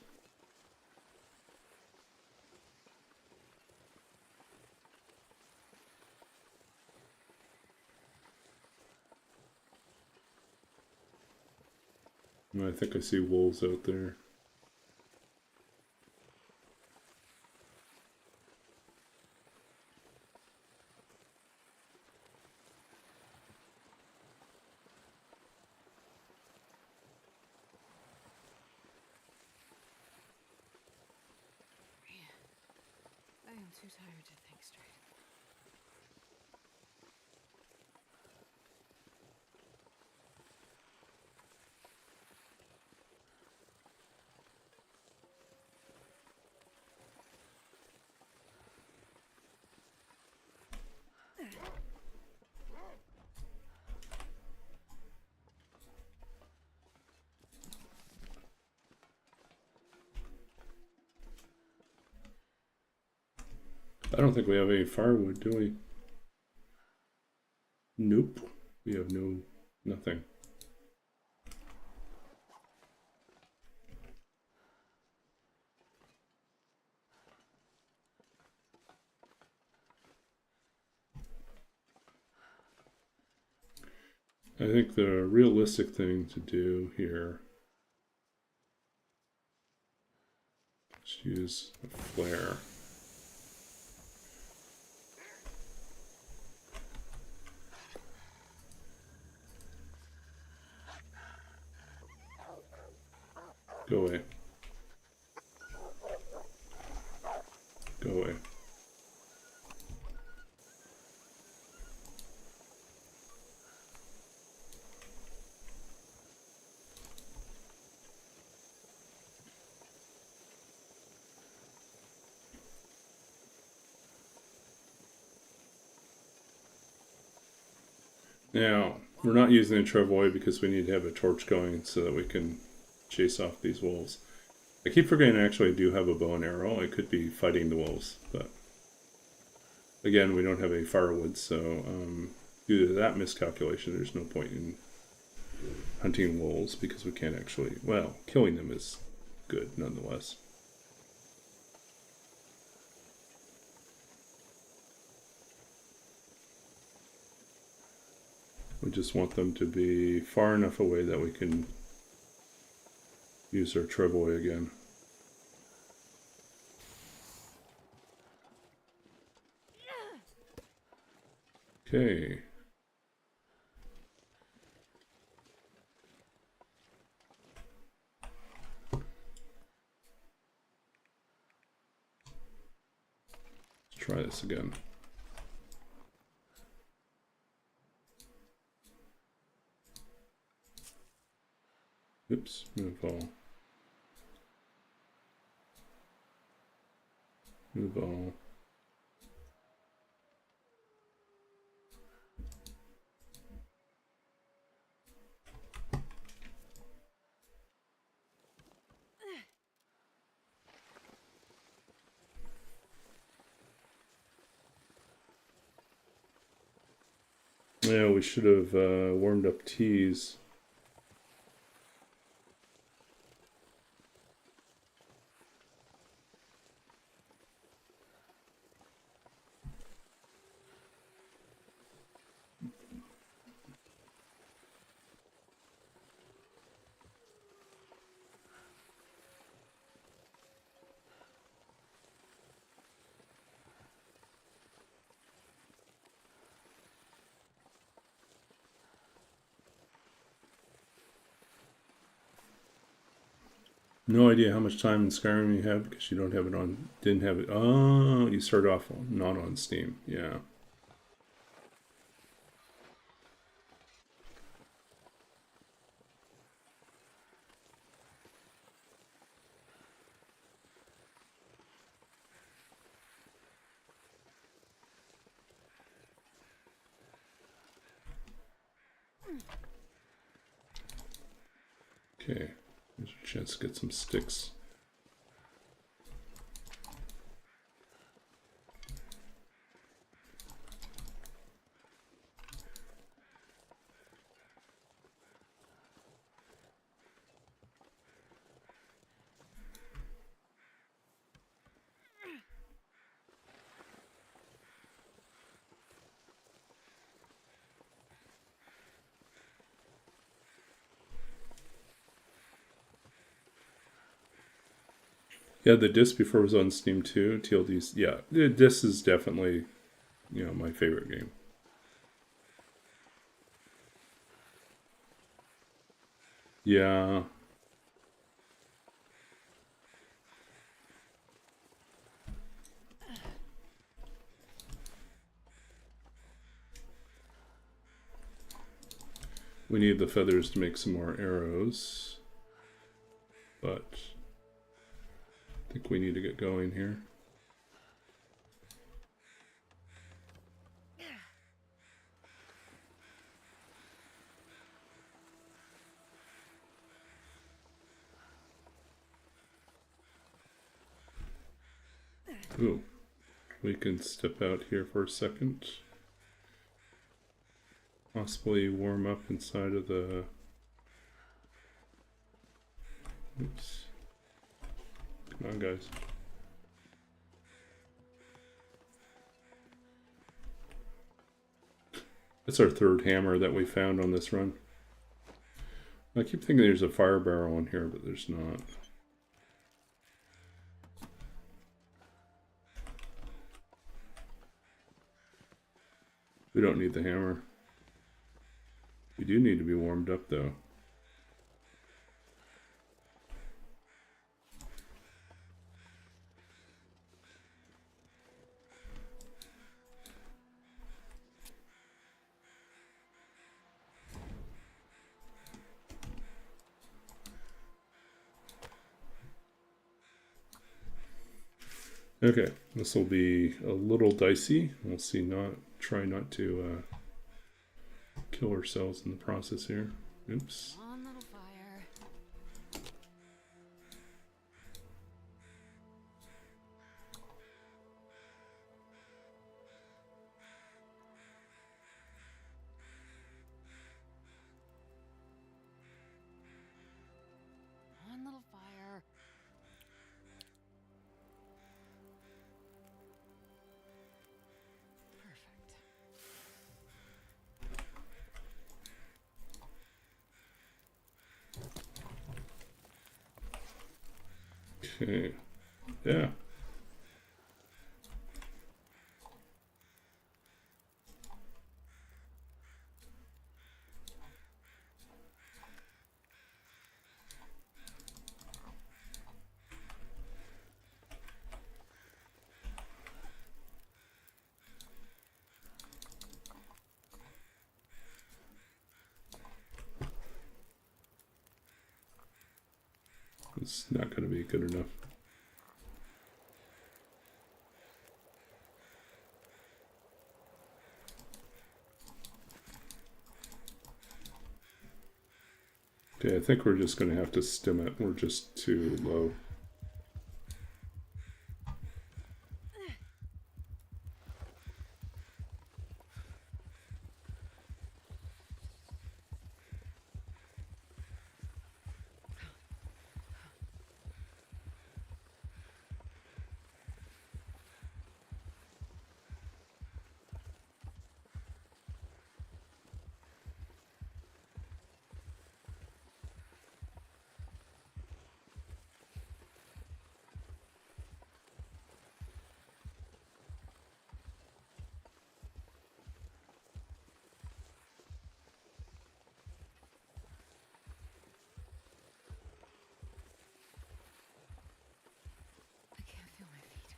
And I think I see wolves out there. I am too tired to think straight. I don't think we have any firewood, do we? Nope. We have nothing. I think the realistic thing to do here is use a flare. Go away. Go away. Now, we're not using the travois because we need to have a torch going so that we can chase off these wolves. I keep forgetting I actually do have a bow and arrow. I could be fighting the wolves, but again, we don't have any firewood, so due to that miscalculation, there's no point in hunting wolves because we can't actually, well, killing them is good nonetheless. We just want them to be far enough away that we can use our travois again. Okay. try this again. Oops, move all. Move all. Yeah, we should have warmed up teas. No idea how much time in Skyrim you have because you don't have it on. Didn't have it. Oh, you start off not on Steam. Yeah. Okay. There's a chance to get some sticks. Yeah, the disc before was on Steam too. TLD's, yeah, this is definitely, you know, my favorite game. Yeah. We need the feathers to make some more arrows, but I think we need to get going here. Ooh, we can step out here for a second. Possibly warm up inside of the... Oops. Come on, guys. That's our third hammer that we found on this run. I keep thinking there's a fire barrel in here, but there's not. We don't need the hammer. We do need to be warmed up, though. Okay, this will be a little dicey. We'll see. Try not to kill ourselves in the process here. Oops. One little fire. One little fire. Perfect. Okay. Yeah. It's not going to be good enough. Okay, I think we're just going to have to stem it. We're just too low. I can't feel my feet.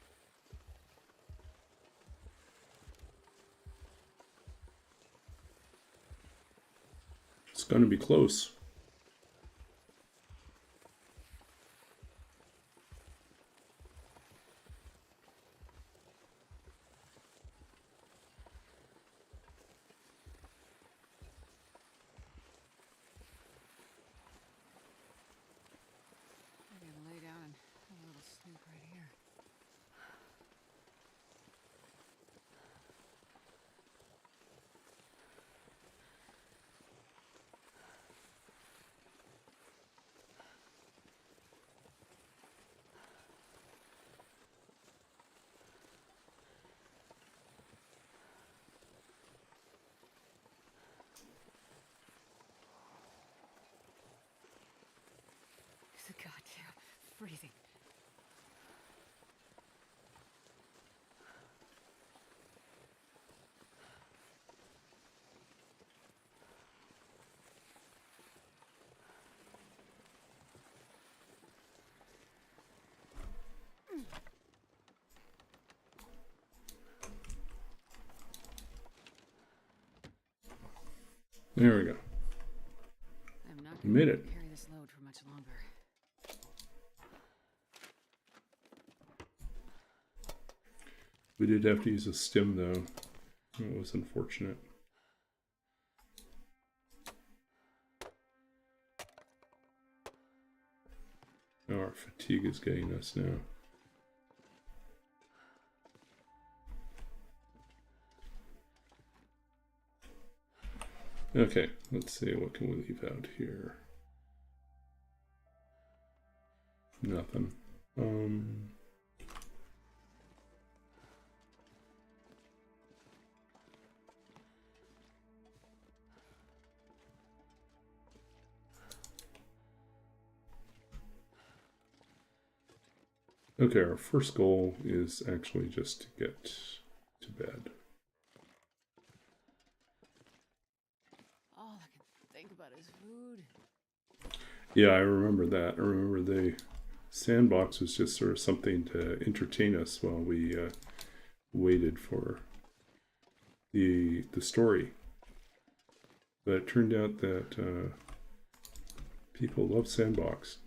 It's going to be close. Maybe I'll lay down and have a little snoop right here. It's a goddamn freezing. There we go. I'm not We going made to it. carry this load for much longer. We did have to use a stem, though. It was unfortunate. Oh, our fatigue is getting us now. Okay, let's see, what can we leave out here? Nothing. Okay, our first goal is actually just to get to bed. All I can think about is food. Yeah, I remember that. I remember the sandbox was just sort of something to entertain us while we waited for the story. But it turned out that people love sandbox.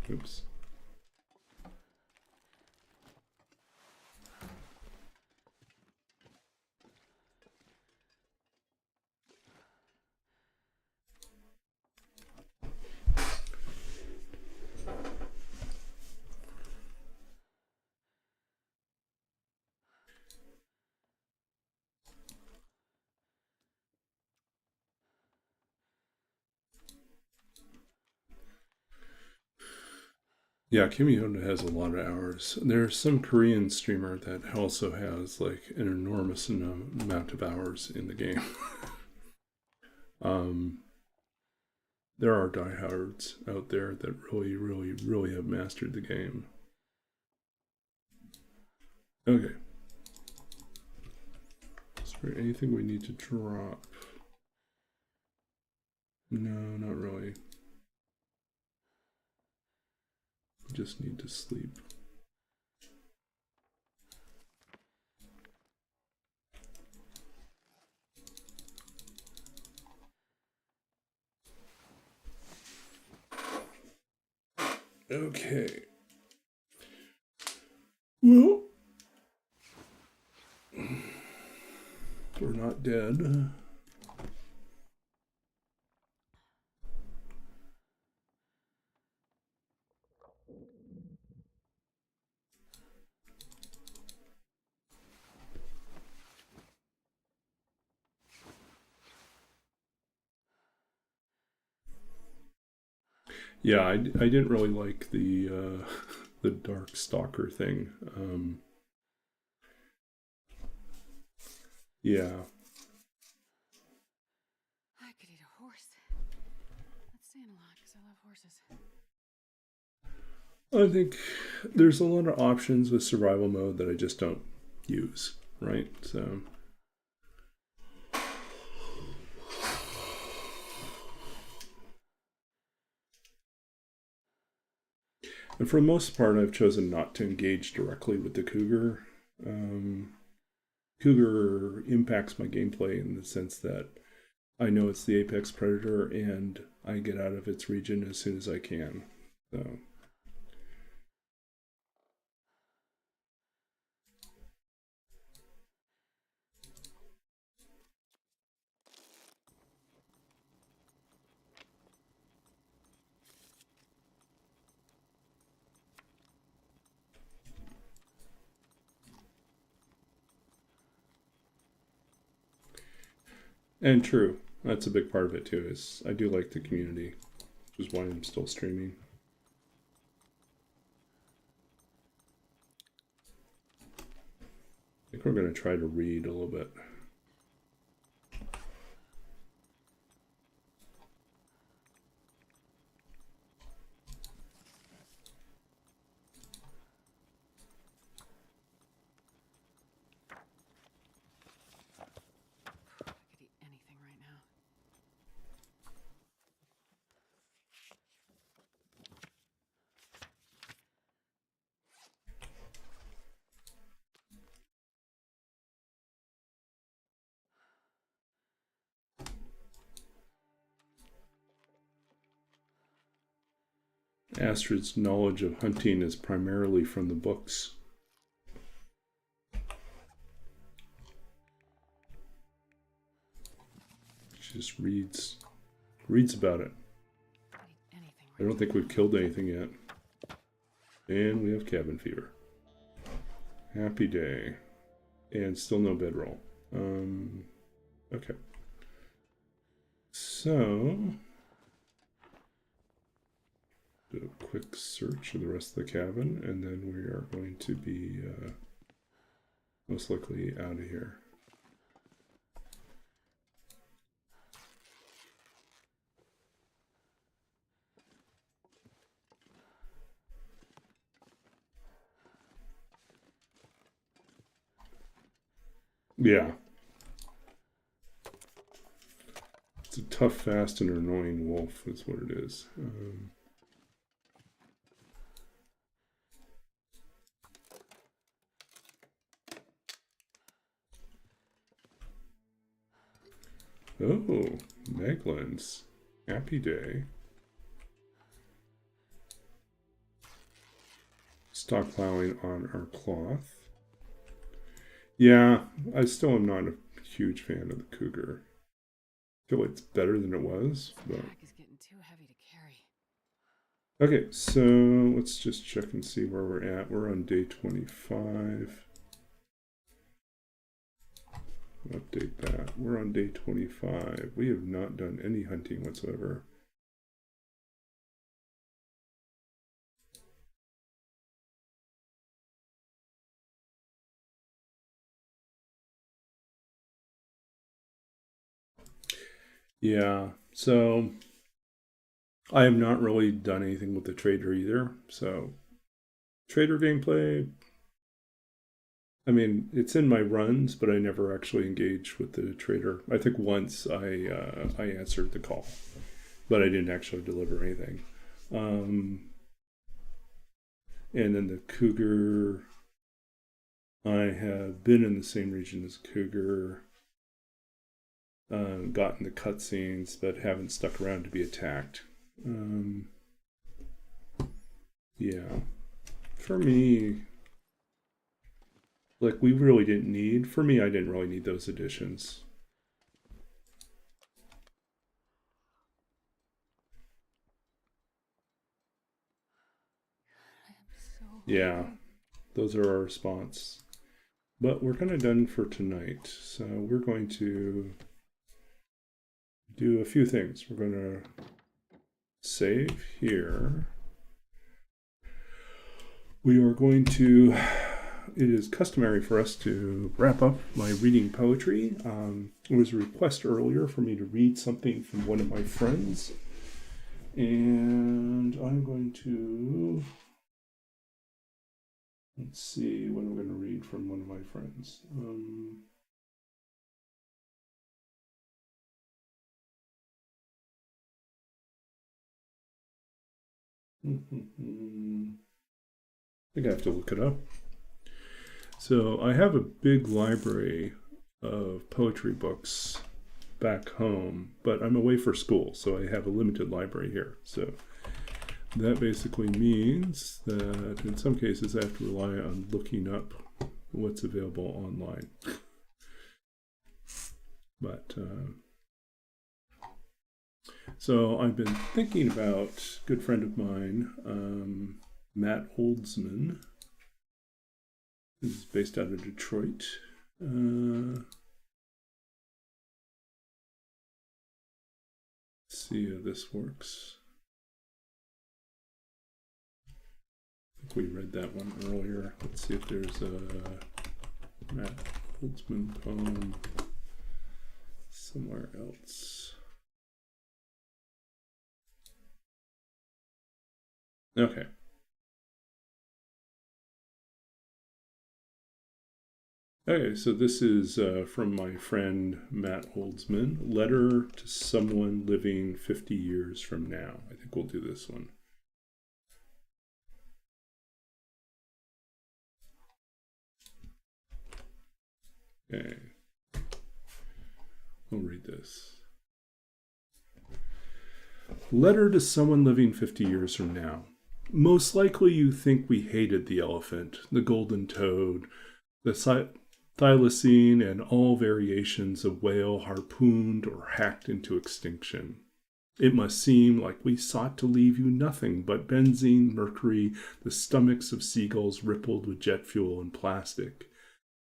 Oops. Yeah, Kimi Honda has a lot of hours. There's some Korean streamer that also has like an enormous amount of hours in the game. There are diehards out there that really, really, really have mastered the game. Okay. Is there anything we need to drop? No, not really. We just need to sleep. Okay. Well, we're not dead. Yeah, I didn't really like the the dark stalker thing. Yeah, I could eat a horse. That's saying a lot because I love horses. I think there's a lot of options with survival mode that I just don't use, right? So, and for the most part, I've chosen not to engage directly with the cougar. Um, cougar impacts my gameplay in the sense that I know it's the apex predator and I get out of its region as soon as I can. So, and true, that's a big part of it too. Is I do like the community, which is why I'm still streaming. I think we're going to try to read a little bit. I could eat anything right now. Astrid's knowledge of hunting is primarily from the books. She just reads about it. I could eat anything I right don't think we've killed anything yet. And we have cabin fever. Happy day. And still no bedroll. Okay. So, do a quick search of the rest of the cabin, and then we are going to be most likely out of here. Yeah. It's a tough, fast, and annoying wolf is what it is. Oh, Meglins. Happy day. Stockpiling on our cloth. Yeah, I still am not a huge fan of the cougar. I feel like it's better than it was, This but... pack is getting too heavy to carry. Okay, so let's just check and see where we're at. We're on day 25. Update that. We're on day 25. We have not done any hunting whatsoever. Yeah, so I have not really done anything with the trader either. So trader gameplay, I mean, it's in my runs, but I never actually engaged with the trader. I think once I answered the call, but I didn't actually deliver anything. And then the cougar, I have been in the same region as cougar, gotten the cutscenes, but haven't stuck around to be attacked. Yeah. For me, like, we really didn't need, for me, I didn't really need those additions. So Yeah, hungry. those are our response. But we're kind of done for tonight. So we're going to do a few things. We're going to save here. We are going to, it is customary for us to wrap up my reading poetry. It was a request earlier for me to read something from one of my friends. And I'm going to, let's see, what I'm going to read from one of my friends. I think I have to look it up. So I have a big library of poetry books back home, but I'm away for school, so I have a limited library here. So that basically means that in some cases I have to rely on looking up what's available online. But so I've been thinking about a good friend of mine, Matt Holtzman, who's based out of Detroit. Let's see how this works. I think we read that one earlier. Let's see if there's a Matt Holtzman poem somewhere else. Okay. Okay, so this is from my friend Matt Holtzman, Letter to Someone Living 50 Years from Now. I think we'll do this one. Okay. I'll read this. Letter to Someone Living 50 Years from Now. Most likely you think we hated the elephant, the golden toad, the thylacine, and all variations of whale harpooned or hacked into extinction. It must seem like we sought to leave you nothing but benzene, mercury, the stomachs of seagulls rippled with jet fuel and plastic.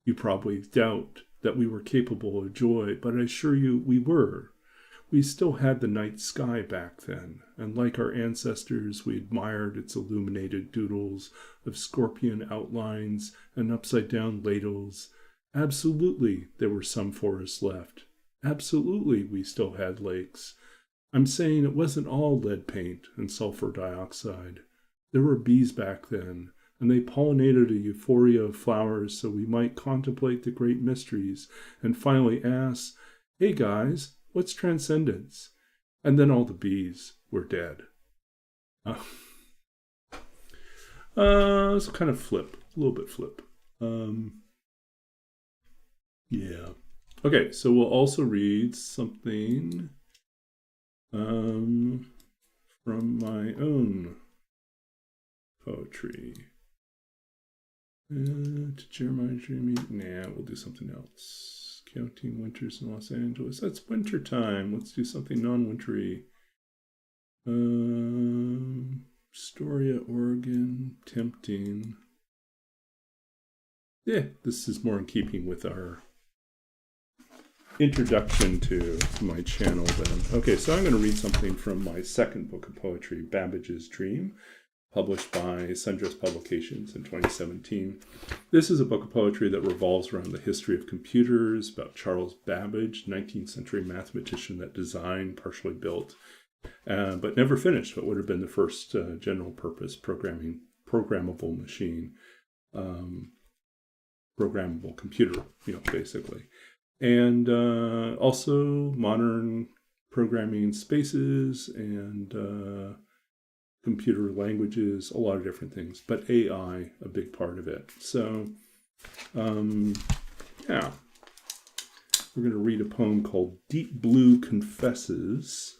You probably doubt that we were capable of joy, but I assure you we were. We still had the night sky back then, and like our ancestors, we admired its illuminated doodles of scorpion outlines and upside-down ladles. Absolutely, there were some forests left. Absolutely, we still had lakes. I'm saying it wasn't all lead paint and sulfur dioxide. There were bees back then, and they pollinated a euphoria of flowers so we might contemplate the great mysteries and finally ask, hey guys, what's transcendence? And then all the bees were dead. It's kind of flip, a little bit flip. Yeah. Okay, so we'll also read something from my own poetry. To Jeremiah Dreamy. Nah, we'll do something else. Counting winters in Los Angeles. That's winter time. Let's do something non-wintry. Astoria, Oregon. Tempting. Yeah, this is more in keeping with our introduction to my channel then. Okay, so I'm going to read something from my second book of poetry, Babbage's Dream, published by Sundress Publications in 2017. This is a book of poetry that revolves around the history of computers, about Charles Babbage, 19th century mathematician that designed, partially built, but never finished what would have been the first general purpose programmable machine, programmable computer, basically. And also modern programming spaces and computer languages, a lot of different things, but AI, a big part of it. So, yeah, we're going to read a poem called Deep Blue Confesses.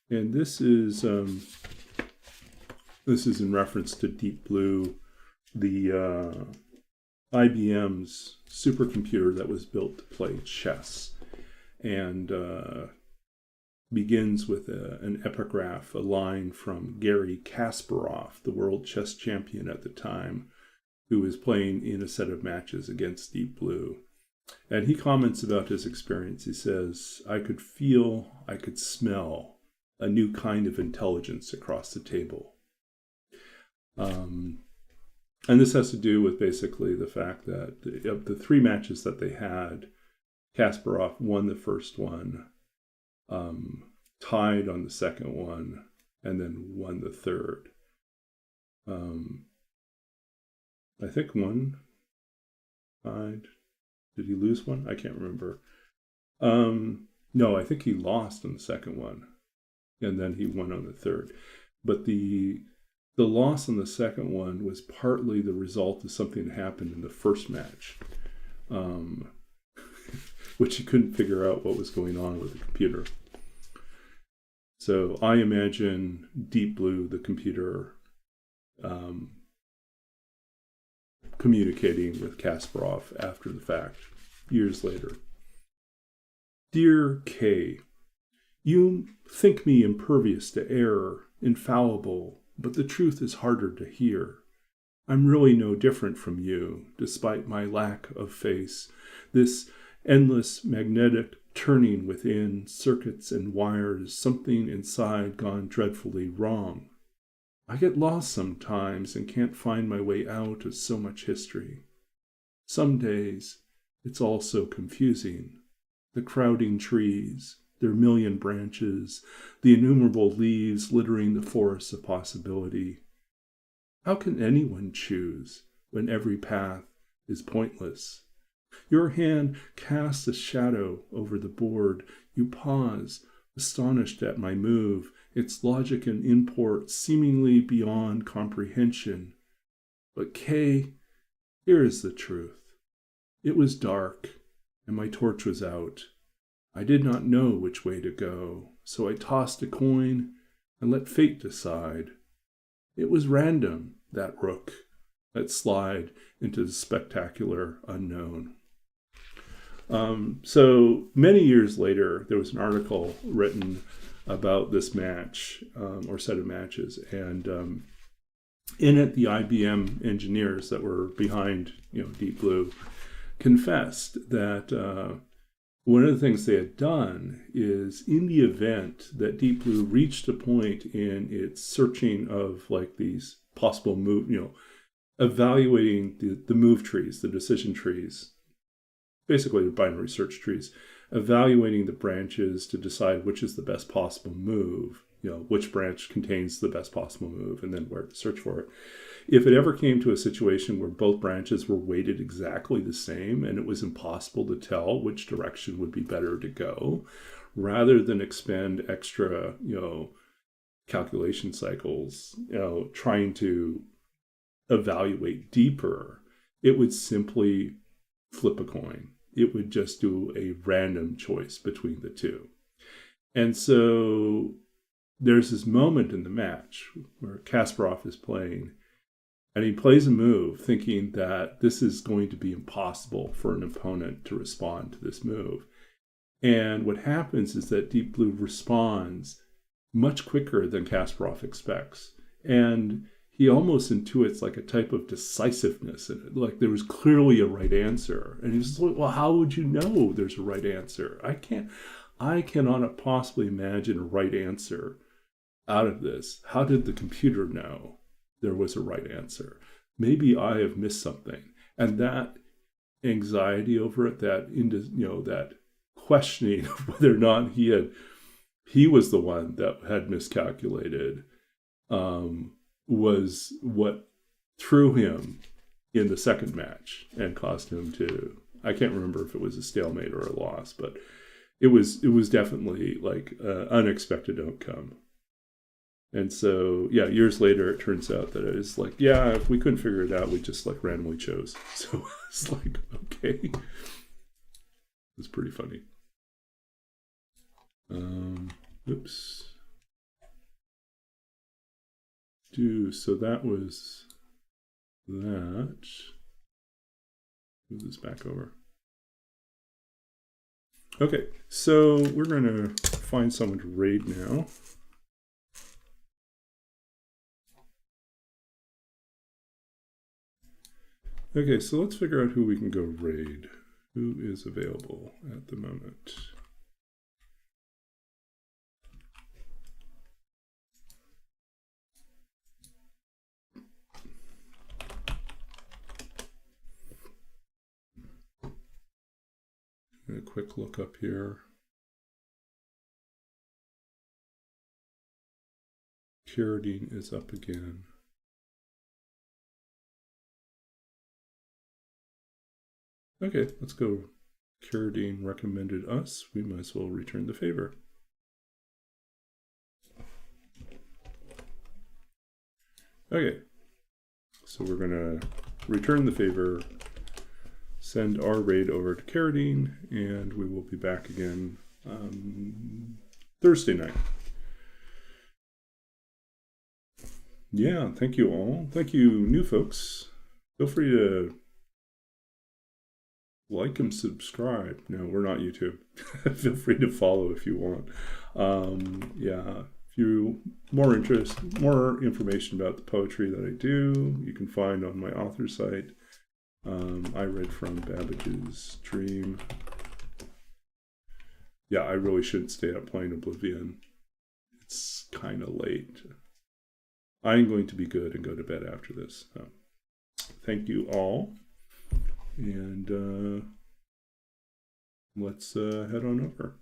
And this is This is in reference to Deep Blue, the IBM's supercomputer that was built to play chess, and begins with an epigraph, a line from Garry Kasparov, the world chess champion at the time, who was playing in a set of matches against Deep Blue. And he comments about his experience. He says, "I could feel, I could smell a new kind of intelligence across the table." And this has to do with basically the fact that of the 3 matches that they had, Kasparov won the first one, tied on the second one, and then won the third. I think one tied. Did he lose one? I can't remember. No, I think he lost on the second one, and then he won on the third. But the loss on the second one was partly the result of something that happened in the first match, which he couldn't figure out what was going on with the computer. So I imagine Deep Blue, the computer, communicating with Kasparov after the fact, years later. "Dear K, you think me impervious to error, infallible, but the truth is harder to hear. I'm really no different from you, despite my lack of face. This endless magnetic turning within circuits and wires, something inside gone dreadfully wrong. I get lost sometimes and can't find my way out of so much history. Some days it's all so confusing. The crowding trees, their million branches, the innumerable leaves littering the forests of possibility. How can anyone choose when every path is pointless? Your hand casts a shadow over the board. You pause, astonished at my move, its logic and import seemingly beyond comprehension. But Kay, here is the truth. It was dark, and my torch was out. I did not know which way to go, so I tossed a coin and let fate decide. It was random, that rook, that slide into the spectacular unknown." So many years later, there was an article written about this match, or set of matches, and in it, the IBM engineers that were behind, Deep Blue, confessed that one of the things they had done is, in the event that Deep Blue reached a point in its searching of these possible move, evaluating the move trees, the decision trees, basically the binary search trees, evaluating the branches to decide which is the best possible move, which branch contains the best possible move, and then where to search for it. If it ever came to a situation where both branches were weighted exactly the same and it was impossible to tell which direction would be better to go, rather than expend extra, calculation cycles, trying to evaluate deeper, it would simply flip a coin. It would just do a random choice between the two. And so there's this moment in the match where Kasparov is playing, and he plays a move thinking that this is going to be impossible for an opponent to respond to this move. And what happens is that Deep Blue responds much quicker than Kasparov expects. And he almost intuits a type of decisiveness in it. There was clearly a right answer. And he's like, well, how would you know there's a right answer? I cannot possibly imagine a right answer out of this. How did the computer know there was a right answer? Maybe I have missed something. And that anxiety over it, that questioning of whether or not he was the one that had miscalculated, was what threw him in the second match and caused him to, I can't remember if it was a stalemate or a loss, but it was definitely an unexpected outcome. And so, years later, it turns out that it was if we couldn't figure it out, we just randomly chose. So it's okay. It was pretty funny. Oops. do. So that was that. Move this back over. Okay, so we're going to find someone to raid now. Okay, so let's figure out who we can go raid. Who is available at the moment? A quick look up here. Carradine is up again. Okay, let's go. Carradine recommended us. We might as well return the favor. Okay, so we're gonna return the favor, send our raid over to Carradine, and we will be back again Thursday night. Yeah, thank you all. Thank you, new folks. Feel free to like and subscribe. No, we're not YouTube. Feel free to follow if you want. Yeah, if you more information about the poetry that I do, you can find on my author site. I read from Babbage's Dream. Yeah, I really should stay up playing Oblivion. It's kind of late. I'm going to be good and go to bed after this. So, thank you all. And let's head on over.